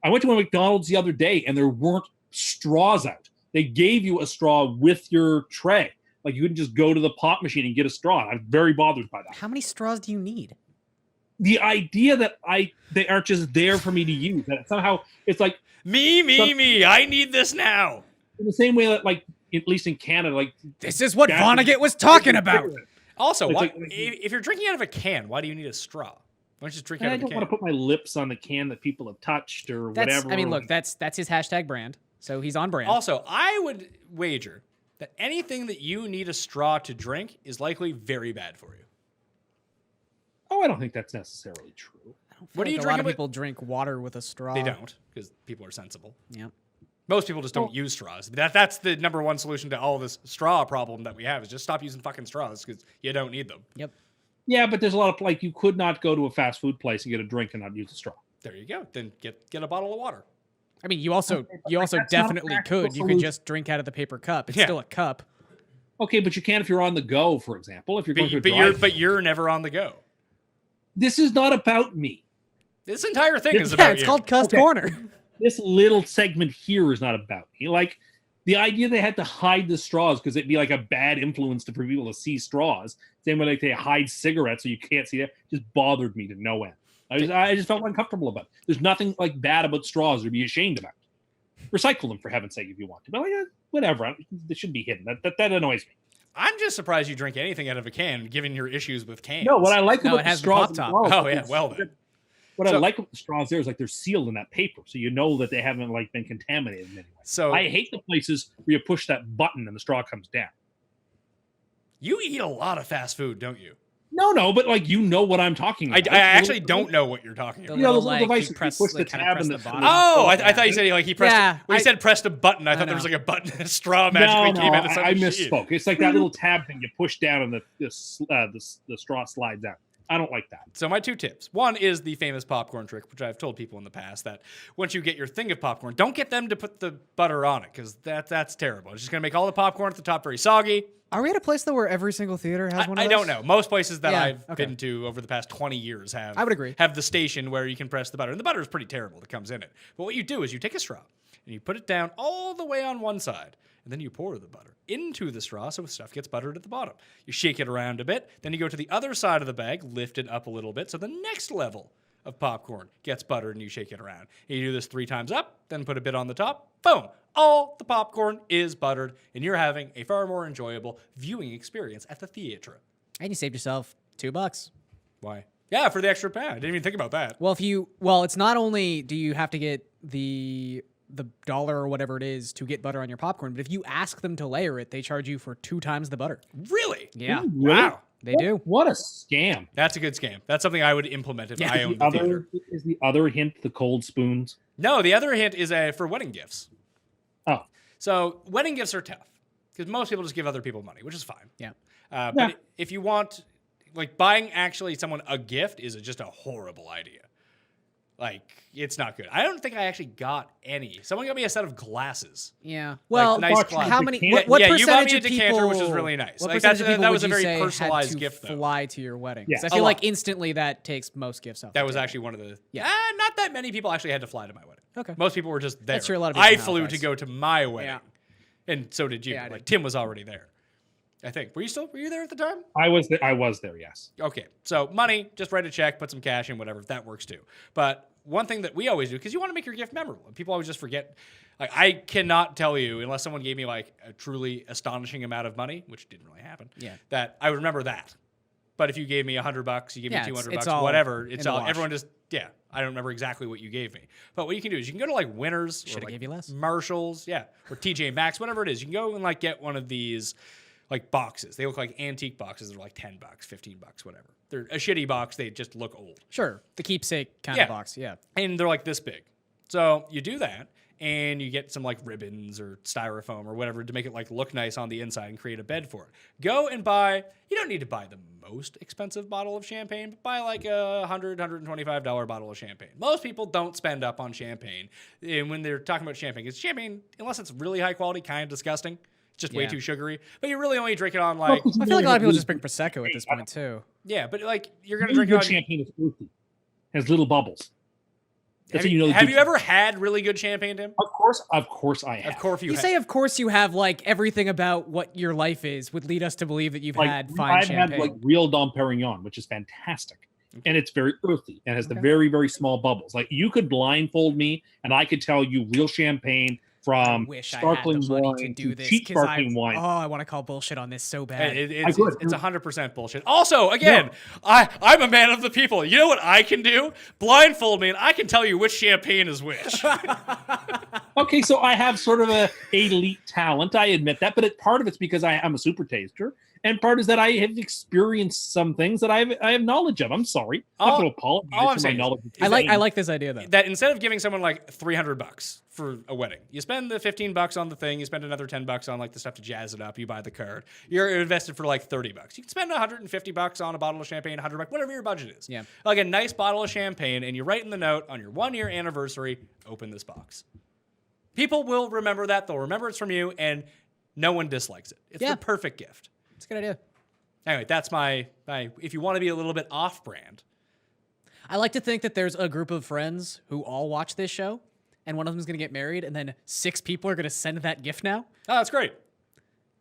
I went to a McDonald's the other day and there weren't straws out. They gave you a straw with your tray. Like you couldn't just go to the pop machine and get a straw. I'm very bothered by that. How many straws do you need? The idea that they aren't just there for me to use. That somehow it's like me. I need this now. In the same way that at least in Canada, this is what Vonnegut was talking about. Also, if you're drinking out of a can, why do you need a straw? Why don't you just drink And out I of the don't can? want to put my lips on the can that people have touched or That's, whatever. I mean, look, that's his hashtag brand. So he's on brand. Also, I would wager that anything that you need a straw to drink is likely very bad for you. Oh, I don't think that's necessarily true. What do you A drink? lot of people drink water with a straw. They don't, because people are sensible. Yeah. Most people just don't use straws. That's the number one solution to all this straw problem that we have is just stop using fucking straws because you don't need them. Yep. Yeah, but there's a lot of like you could not go to a fast food place and get a drink and not use a straw. There you go. Then get a bottle of water. I mean, you also that's not a definitely practical could. You could solution. just drink out of the paper cup. It's Yeah. still a cup. Okay, but you can if you're on the go, for example. If you're going to a drive. But you're never on the go. This is not about me. This entire thing is Yeah, about it's you. called Cust Okay. Corner. This little segment here is not about me. Like the idea they had to hide the straws because it'd be like a bad influence for people to see straws. Same way like they hide cigarettes so you can't see that. Just bothered me to no end. I just felt uncomfortable about it. There's nothing like bad about straws to be ashamed about. Recycle them for heaven's sake if you want to. But like, whatever. They should be hidden. That annoys me. I'm just surprised you drink anything out of a can, given your issues with cans. No, what I like No, about it the has the straws. pop top. as well Oh, yeah, is- well then. What I So- like about the straws there is like they're sealed in that paper, so you know that they haven't like been contaminated in any way. So I hate the places where you push that button and the straw comes down. you eat a lot of fast food, don't you? No, but like you know what I'm talking I about. actually don't know what you're talking The about. You know, little, those little like, you devices, you press, push the like, kinda tab press and the the bottom. Oh, I thought you said like he pressed. Yeah, When you said pressed a button, I thought No, there was no. like a button, a straw magically came out of some I machine. misspoke. It's like that little tab thing you push down and the straw slides out. I don't like that. So my two tips. One is the famous popcorn trick, which I've told people in the past that once you get your thing of popcorn, don't get them to put the butter on it because that's terrible. It's just going to make all the popcorn at the top very soggy. Are we at a place though where every single theater has one of I those? don't know. Most places that Yeah, I've okay. been to over the past 20 years have I would agree. have the station where you can press the butter. And the butter is pretty terrible that comes in it. But what you do is you take a straw and you put it down all the way on one side. And then you pour the butter into the straw so stuff gets buttered at the bottom. You shake it around a bit. Then you go to the other side of the bag, lift it up a little bit so the next level of popcorn gets buttered and you shake it around. And you do this 3 times up, then put a bit on the top. Boom! All the popcorn is buttered and you're having a far more enjoyable viewing experience at the theater. And you saved yourself $2. Why? Yeah, for the extra pound. I didn't even think about that. Well, it's not only do you have to get the dollar or whatever it is to get butter on your popcorn, but if you ask them to layer it, they charge you for 2 times the butter. Really? Yeah, Really? Wow. they do. What a scam. That's a good scam. That's something I would implement if Yeah. I owned the theater. Is the other hint the cold spoons? No, the other hint is for wedding gifts. Oh, So wedding gifts are tough because most people just give other people money, which is fine. Yeah. Yeah. But if you want, like buying actually someone a gift is just a horrible idea. Like it's not good. I don't think I actually got any. Someone got me a set of glasses. Yeah. Well, nice watch glasses. how the many? decanter. What Yeah, you bought percentage me a of decanter, people? which was really nice. What Like, percentage of that people was would a you very say personalized had to gift, though. fly to your wedding? Yeah, 'Cause I a feel like lot. instantly that takes most gifts off. That the was table. actually one of the. Yeah. Not that many people actually had to fly to my wedding. Okay. Most people were just there. That's true, a lot of people I in flew Halifax. to go to my wedding, Yeah. and so did you. Yeah, I Like did. Tim was already there. I think. Were you there at the time? I was there. Yes. Okay, so money, just write a check, put some cash in, whatever. That works too. But one thing that we always do, because you want to make your gift memorable, and people always just forget. Like I cannot tell you, unless someone gave me like a truly astonishing amount of money, which didn't really happen. Yeah. That I would remember that. But if you gave me $100, you gave Yeah, me it's- 200 it's bucks, all whatever, in it's the all wash. everyone just I don't remember exactly what you gave me. But what you can do is you can go to like Winners or Should've like gave you less. Marshalls, or TJ Maxx, whatever it is. You can go and like get one of these like boxes. They look like antique boxes. They're like $10, $15, whatever. They're a shitty box. They just look old. Sure, the keepsake kind Yeah. of box. Yeah. And they're like this big. So you do that and you get some like ribbons or styrofoam or whatever to make it like look nice on the inside and create a bed for it. Go and buy, you don't need to buy the most expensive bottle of champagne, but buy like a $125 bottle of champagne. Most people don't spend up on champagne. And when they're talking about champagne, because champagne, unless it's really high quality, kind of disgusting. It's just way Yeah. too sugary. But you really only drink it on like, I feel like a lot of people just drink prosecco at this point too. yeah, but like you're going to Really drink it good on. champagne is earthy. Has little bubbles. That's Have how you know. have you ever had really good champagne, Tim? Of course, I have. Of course you You have. say, of course, you have like everything about what your life is would lead us to believe that you've Like, had fine I've champagne. had like real Dom Perignon, which is fantastic, and it's very earthy and has the Okay. very very small bubbles. Like you could blindfold me, and I could tell you real champagne from wish I had sparkling the money wine to do to this cheap 'cause sparkling wine. I want to call bullshit on this so bad. It's could. 100% bullshit. Also, again, I'm a man of the people. You know what I can do? Blindfold me, and I can tell you which champagne is which. Okay, so I have sort of a elite talent. I admit that, but part of it's because I'm a super taster, and part is that I have experienced some things that I have knowledge of. I'm sorry. I'm not going to all I'm apologize for my saying is- knowledge. I like this idea though. That instead of giving someone like $300 for a wedding, you spend the $15 on the thing, you spend another $10 on like the stuff to jazz it up, you buy the card. You're invested for like $30. You can spend $150 on a bottle of champagne, $100, whatever your budget is. Yeah. Like a nice bottle of champagne, and you write in the note on your 1-year anniversary, open this box. People will remember that. They'll remember it's from you, and no one dislikes it. It's the perfect gift. It's a good idea. Anyway, that's my if you want to be a little bit off-brand. I like to think that there's a group of friends who all watch this show, and one of them is going to get married, and then 6 people are going to send that gift now. Oh, that's great.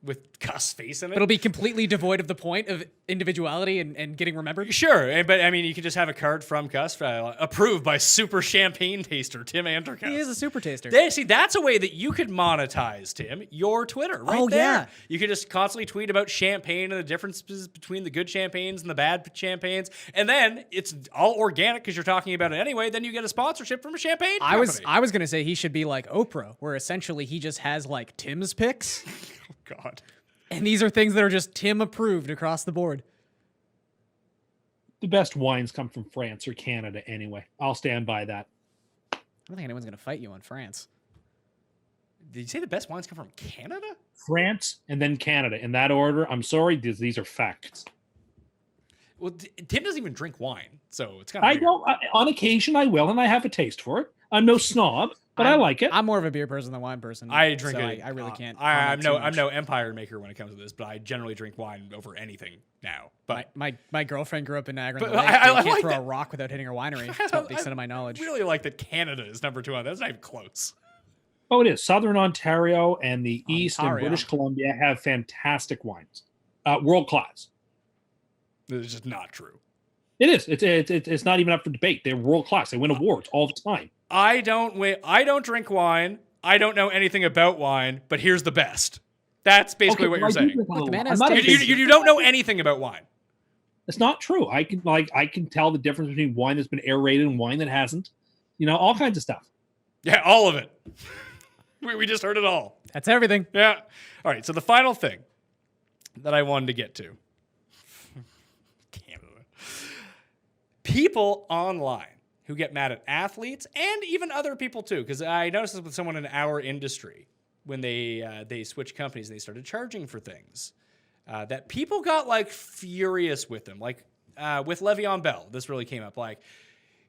With Cust's face in it. But it'll be completely devoid of the point of individuality and getting remembered. Sure, but I mean, you could just have a card from Cust, approved by super champagne taster Tim Andercust. He is a super taster. See, that's a way that you could monetize, Tim, your Twitter right there. Yeah. You could just constantly tweet about champagne and the differences between the good champagnes and the bad champagnes, and then it's all organic because you're talking about it anyway. Then you get a sponsorship from a champagne company. I was gonna say he should be like Oprah, where essentially he just has like Tim's picks, Oh, God. and these are things that are just Tim approved across the board. The best wines come from France or Canada anyway. I'll stand by that. I don't think anyone's gonna fight you on France. Did you say the best wines come from Canada? France and then Canada. In that order, I'm sorry, these are facts. Well, Tim doesn't even drink wine, so it's kind of I don't. On occasion, I will, and I have a taste for it. I'm no snob, but I like it. I'm more of a beer person than wine person. I drink so it. I really can't. I'm comment too I'm much. no empire maker when it comes to this, but I generally drink wine over anything now. But My girlfriend grew up in Niagara. But on the Lake. I You can't like throw that. a rock without hitting her winery. To the extent of my knowledge. I really like that Canada is number 2 on that. That's not even close. Oh, it is. Southern Ontario and the East and Ontario. British Columbia have fantastic wines, world class. It's just not true. It is. It's not even up for debate. They're world class. They win awards all the time. I don't drink wine. I don't know anything about wine, but here's the best. That's basically what you're saying. Look, the man I'm has not a taste. big- You don't know anything about wine. It's not true. I can tell the difference between wine that's been aerated and wine that hasn't. You know, all kinds of stuff. Yeah, all of it. We just heard it all. That's everything. Yeah. All right. So the final thing that I wanted to get to. Canada. People online who get mad at athletes and even other people too, because I noticed this with someone in our industry when they switched companies and they started charging for things. That people got like furious with them. Like with Le'Veon Bell, this really came up. Like,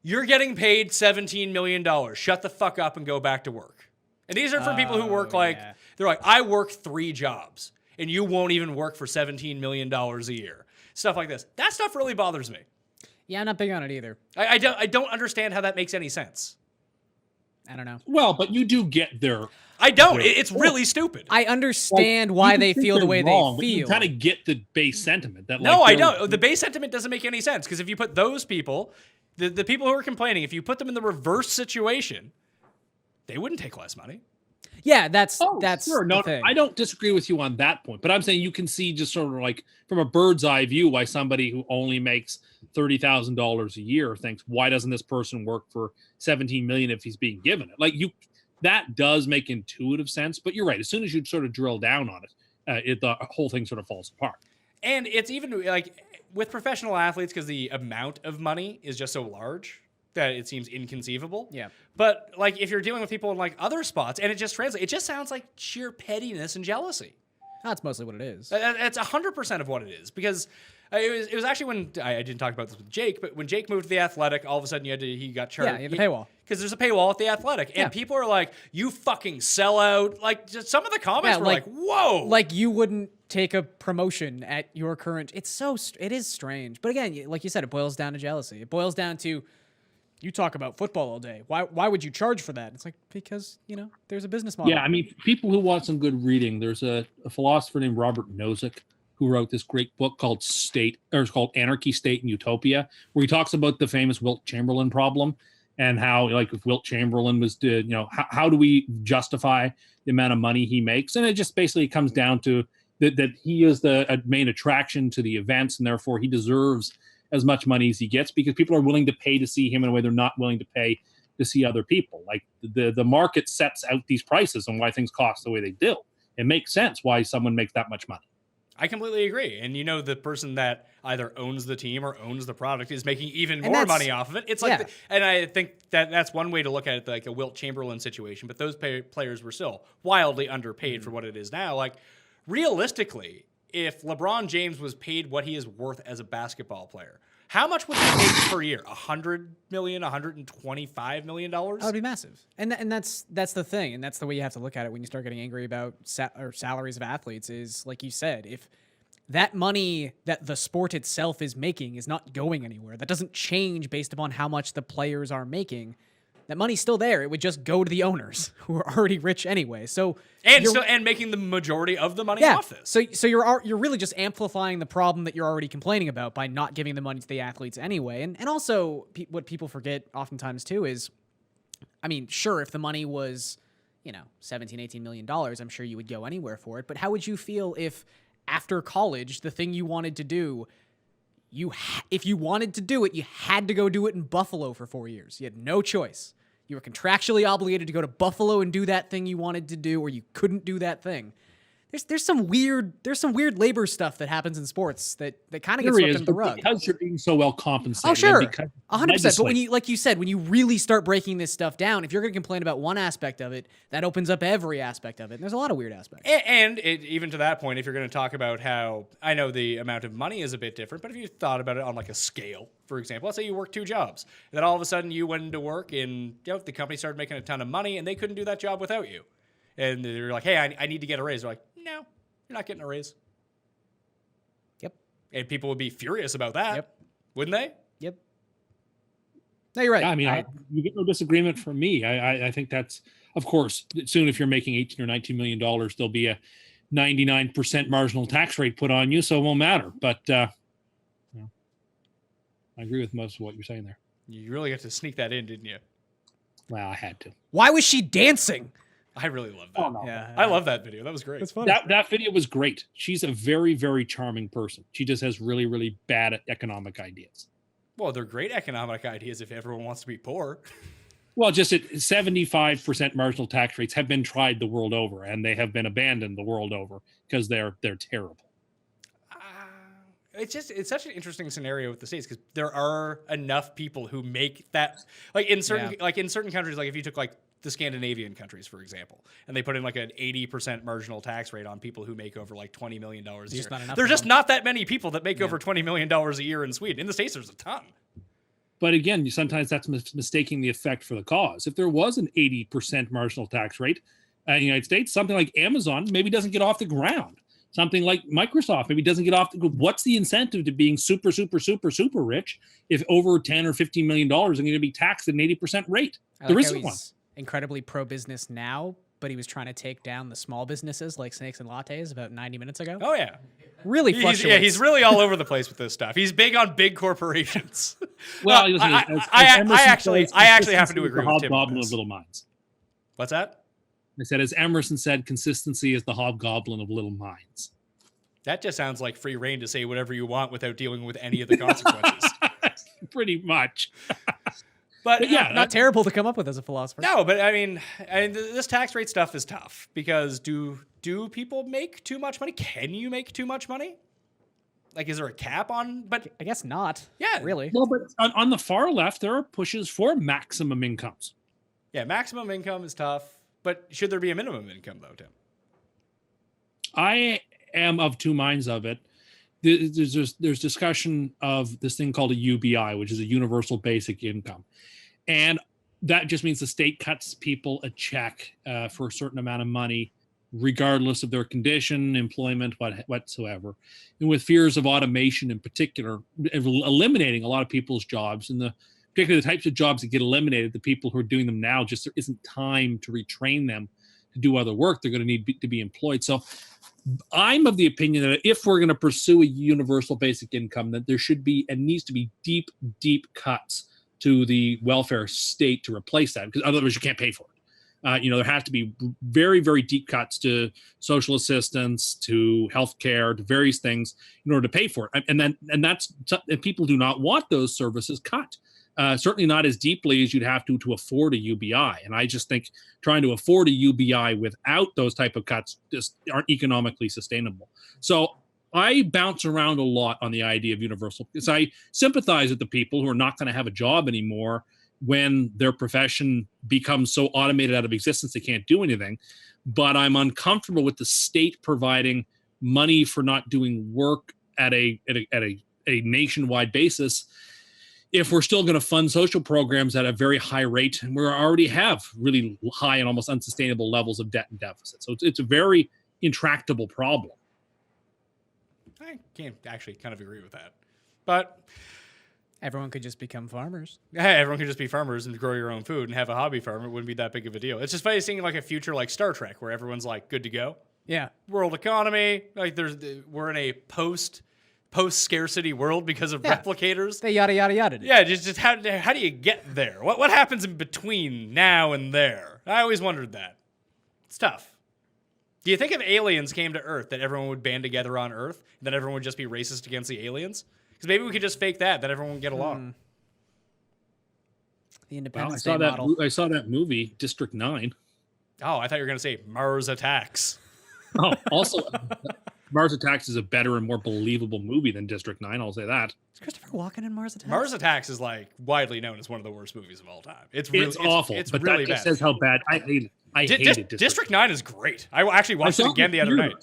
you're getting paid $17 million. Shut the fuck up and go back to work. And these are for people who work they're like, I work 3 jobs and you won't even work for $17 million a year. Stuff like this. That stuff really bothers me. Yeah, I'm not big on it either. I don't understand how that makes any sense. I don't know. Well, but you do get their. I don't. It's really stupid. I understand why they feel the way they feel. You kind of get the base sentiment that. No, like, I don't. The base sentiment doesn't make any sense because if you put those people, the people who are complaining, if you put them in the reverse situation, they wouldn't take less money. Yeah, that's sure. No, the thing. I don't disagree with you on that point, but I'm saying you can see just sort of like from a bird's eye view why somebody who only makes $30,000 a year thinks, why doesn't this person work for $17 million if he's being given it? Like that does make intuitive sense, but you're right. As soon as you sort of drill down on it, the whole thing sort of falls apart. And it's even like with professional athletes because the amount of money is just so large that it seems inconceivable. Yeah. But like if you're dealing with people in like other spots and it just translates, it just sounds like sheer pettiness and jealousy. That's mostly what it is. It's 100% of what it is because it was actually when I didn't talk about this with Jake, but when Jake moved to the Athletic, all of a sudden he got charged. Yeah, you have a paywall. Because there's a paywall at the Athletic, and people are like, "You fucking sellout!" Like just some of the comments were like, "Whoa!" Like you wouldn't take a promotion at your current. It is strange. But again, like you said, it boils down to jealousy. It boils down to you talk about football all day. Why would you charge for that? It's like because there's a business model. Yeah, I mean, people who want some good reading, there's a philosopher named Robert Nozick who wrote this great book called it's called Anarchy, State, and Utopia, where he talks about the famous Wilt Chamberlain problem. and how, like, if Wilt Chamberlain was, how do we justify the amount of money he makes? And it just basically comes down to that he is the main attraction to the events, and therefore he deserves as much money as he gets because people are willing to pay to see him in a way they're not willing to pay to see other people. Like the market sets out these prices and why things cost the way they do. It makes sense why someone makes that much money. I completely agree. And the person that either owns the team or owns the product is making even more money off of it. It's like, and I think that's one way to look at it, like a Wilt Chamberlain situation. But those players were still wildly underpaid for what it is now. Like, realistically, if LeBron James was paid what he is worth as a basketball player, how much would he make per year? $100 million, $125 million? That would be massive. And that's the thing. And that's the way you have to look at it when you start getting angry about salaries of athletes is, like you said, if that money that the sport itself is making is not going anywhere, that doesn't change based upon how much the players are making, that money's still there. It would just go to the owners who are already rich anyway. So and making the majority of the money off this. So you're really just amplifying the problem that you're already complaining about by not giving the money to the athletes anyway. And also what people forget oftentimes too is, I mean, sure, if the money was, $17-18 million, I'm sure you would go anywhere for it. But how would you feel if after college, the thing you wanted to do, if you wanted to do it, you had to go do it in Buffalo for 4 years. You had no choice. You were contractually obligated to go to Buffalo and do that thing you wanted to do, or you couldn't do that thing. There's some weird labor stuff that happens in sports that kind of gets swept under the rug. Because you're being so well compensated. Oh, sure. 100%. But when you, like you said, when you really start breaking this stuff down, if you're going to complain about one aspect of it, that opens up every aspect of it. And there's a lot of weird aspects. And even to that point, if you're going to talk about how, I know the amount of money is a bit different, but if you thought about it on like a scale, for example, let's say you work 2 jobs, and then all of a sudden you went into work and the company started making a ton of money and they couldn't do that job without you. And they're like, hey, I need to get a raise. They're like, no, you're not getting a raise. Yep. And people would be furious about that. Yep. Wouldn't they? Yep. No, you're right. Yeah, I mean, you get no disagreement from me. I think that's, of course, soon if you're making $18 or $19 million, there'll be a 99% marginal tax rate put on you, so it won't matter. But I agree with most of what you're saying there. You really got to sneak that in, didn't you? Well, I had to. Why was she dancing? I really love that. Oh, no. Yeah, I love that video. That was great. That's funny. That video was great. She's a very, very charming person. She just has really, really bad economic ideas. Well, they're great economic ideas if everyone wants to be poor. Well, just 75% marginal tax rates have been tried the world over, and they have been abandoned the world over because they're terrible. It's such an interesting scenario with the states because there are enough people who make that, like in certain countries, like if you took like the Scandinavian countries, for example, and they put in like an 80% marginal tax rate on people who make over like $20 million a year. There's just not that many people that make over $20 million a year in Sweden. In the States, there's a ton. But again, sometimes that's mistaking the effect for the cause. If there was an 80% marginal tax rate in the United States, something like Amazon maybe doesn't get off the ground. Something like Microsoft maybe doesn't get off the ground. What's the incentive to being super, super, super, super rich if over $10 or $15 million are going to be taxed at an 80% rate? There isn't one. Incredibly pro-business now, but he was trying to take down the small businesses like Snakes and Lattes about 90 minutes ago. Oh, yeah. Really fluctuates. He's really all over the place with this stuff. He's big on big corporations. Well, I actually happen to agree with Tim. Hobgoblin of little minds. What's that? I said, as Emerson said, consistency is the hobgoblin of little minds. That just sounds like free reign to say whatever you want without dealing with any of the consequences. Pretty much. But yeah, not terrible to come up with as a philosopher. No, but I mean, this tax rate stuff is tough because do people make too much money? Can you make too much money? Like, is there a cap on? But I guess not. Yeah, really. Well, but on the far left, there are pushes for maximum incomes. Yeah, maximum income is tough. But should there be a minimum income, though, Tim? I am of two minds of it. There's discussion of this thing called a UBI, which is a universal basic income. And that just means the state cuts people a check for a certain amount of money, regardless of their condition, employment, whatsoever. And with fears of automation in particular, eliminating a lot of people's jobs, and particularly the types of jobs that get eliminated, the people who are doing them now, just there isn't time to retrain them to do other work. They're going to need to be employed. So I'm of the opinion that if we're going to pursue a universal basic income, that there should be and needs to be deep, deep cuts to the welfare state to replace that, because otherwise you can't pay for it. There have to be very, very deep cuts to social assistance, to healthcare, to various things in order to pay for it. And people do not want those services cut. Certainly not as deeply as you'd have to afford a UBI. And I just think trying to afford a UBI without those type of cuts just aren't economically sustainable. So I bounce around a lot on the idea of universal, because I sympathize with the people who are not going to have a job anymore when their profession becomes so automated out of existence they can't do anything. But I'm uncomfortable with the state providing money for not doing work at a nationwide basis if we're still going to fund social programs at a very high rate, and we already have really high and almost unsustainable levels of debt and deficit. So it's a very intractable problem. I can't actually kind of agree with that. But Everyone could just become farmers. hey, everyone could just be farmers and grow your own food and have a hobby farm. It wouldn't be that big of a deal. It's just funny seeing like a future like Star Trek where everyone's like good to go. Yeah. World economy, like we're in a post scarcity world because of replicators. They yada yada yada. Yeah, just how do you get there? What happens in between now and there? I always wondered that. It's tough. Do you think if aliens came to Earth that everyone would band together on Earth and that everyone would just be racist against the aliens? Because maybe we could just fake that everyone would get along. The Independence I Day model. I saw that movie, District 9. Oh, I thought you were going to say Mars Attacks. Oh, also, Mars Attacks is a better and more believable movie than District 9. I'll say that. Is Christopher Walken in Mars Attacks? Mars Attacks is like widely known as one of the worst movies of all time. It's awful. It's but really that just bad. says how bad I hate it. I hated District 9 is great. I actually watched it again the other night.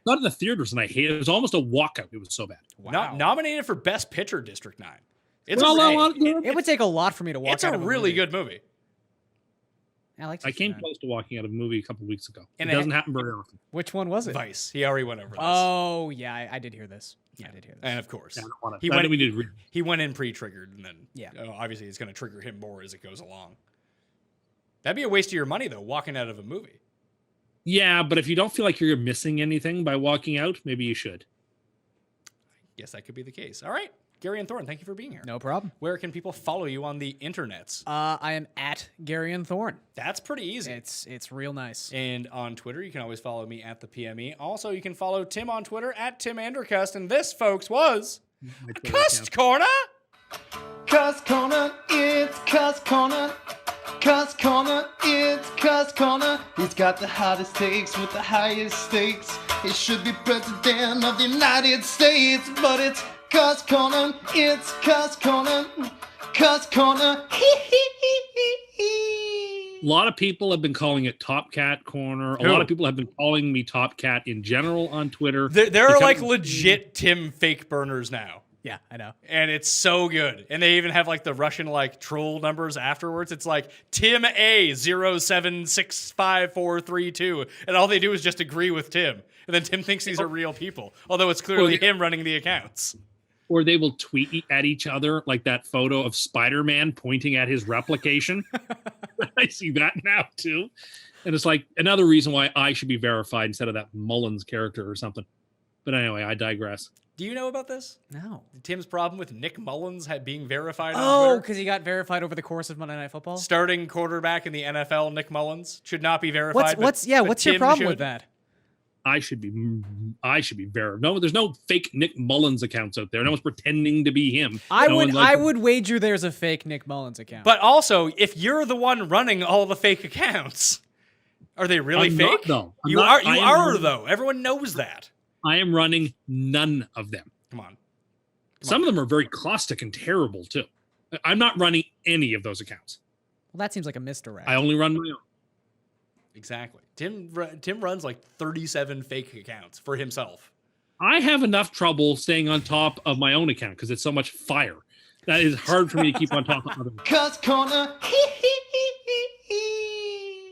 Not in the theaters, and I hate it. It was almost a walkout. It was so bad. Wow. Nominated for Best Picture, District 9. It's It would take a lot for me to walk It's out a of really movie. good movie. I came close to walking out of a movie a couple of weeks ago. And it doesn't happen very often. Which one was it? Vice. He already went over this. Oh, yeah, I did hear this. Yeah, I did hear this. And of course, Yeah, he went in pre-triggered, and then Yeah. Obviously it's going to trigger him more as it goes along. That'd be a waste of your money, though, walking out of a movie. Yeah, but if you don't feel like you're missing anything by walking out, maybe you should. Yes, that could be the case. All right. Garion Thorne, thank you for being here. No problem. Where can people follow you on the internets? I am at Garion Thorne. That's pretty easy. It's real nice. And on Twitter, you can always follow me at the PME. Also, you can follow Tim on Twitter at Tim Andercust. And this, folks, was Cust Corner. Cust Corner, it's Cust Corner. Cust Corner, it's Cust Corner. He's got the hottest takes with the highest stakes. He should be president of the United States, but it's Cust Corner, it's Cust Corner. Cust Corner, A lot of people have been calling it Top Cat Corner. A lot of people have been calling me Top Cat in general on Twitter. There are like legit Tim fake burners now. Yeah, I know. And it's so good. And they even have like the Russian like troll numbers afterwards. It's like Tim A 0765432. And all they do is just agree with Tim. And then Tim thinks these are real people. Although it's clearly him running the accounts. Or they will tweet at each other like that photo of Spider-Man pointing at his replication. I see that now too. And it's like another reason why I should be verified instead of that Mullins character or something. But anyway, I digress. Do you know about this? No. Tim's problem with Nick Mullins being verified on Oh, Twitter? because he got verified over the course of Monday Night Football? Starting quarterback in the NFL, Nick Mullins, should not be verified. What's but your Tim problem should. with that? I should be verified. No, there's no fake Nick Mullins accounts out there. No one's pretending to be him. I would wager there's a fake Nick Mullins account. But also, if you're the one running all the fake accounts, are they really I'm fake? not, though. You are though. Everyone knows that. I am running none of them. Come on. Some of them are very caustic and terrible too. I'm not running any of those accounts. Well, that seems like a misdirect. I only run my own. Exactly. Tim runs like 37 fake accounts for himself. I have enough trouble staying on top of my own account because it's so much fire. That is hard for me to keep on top of others. Cust Corner,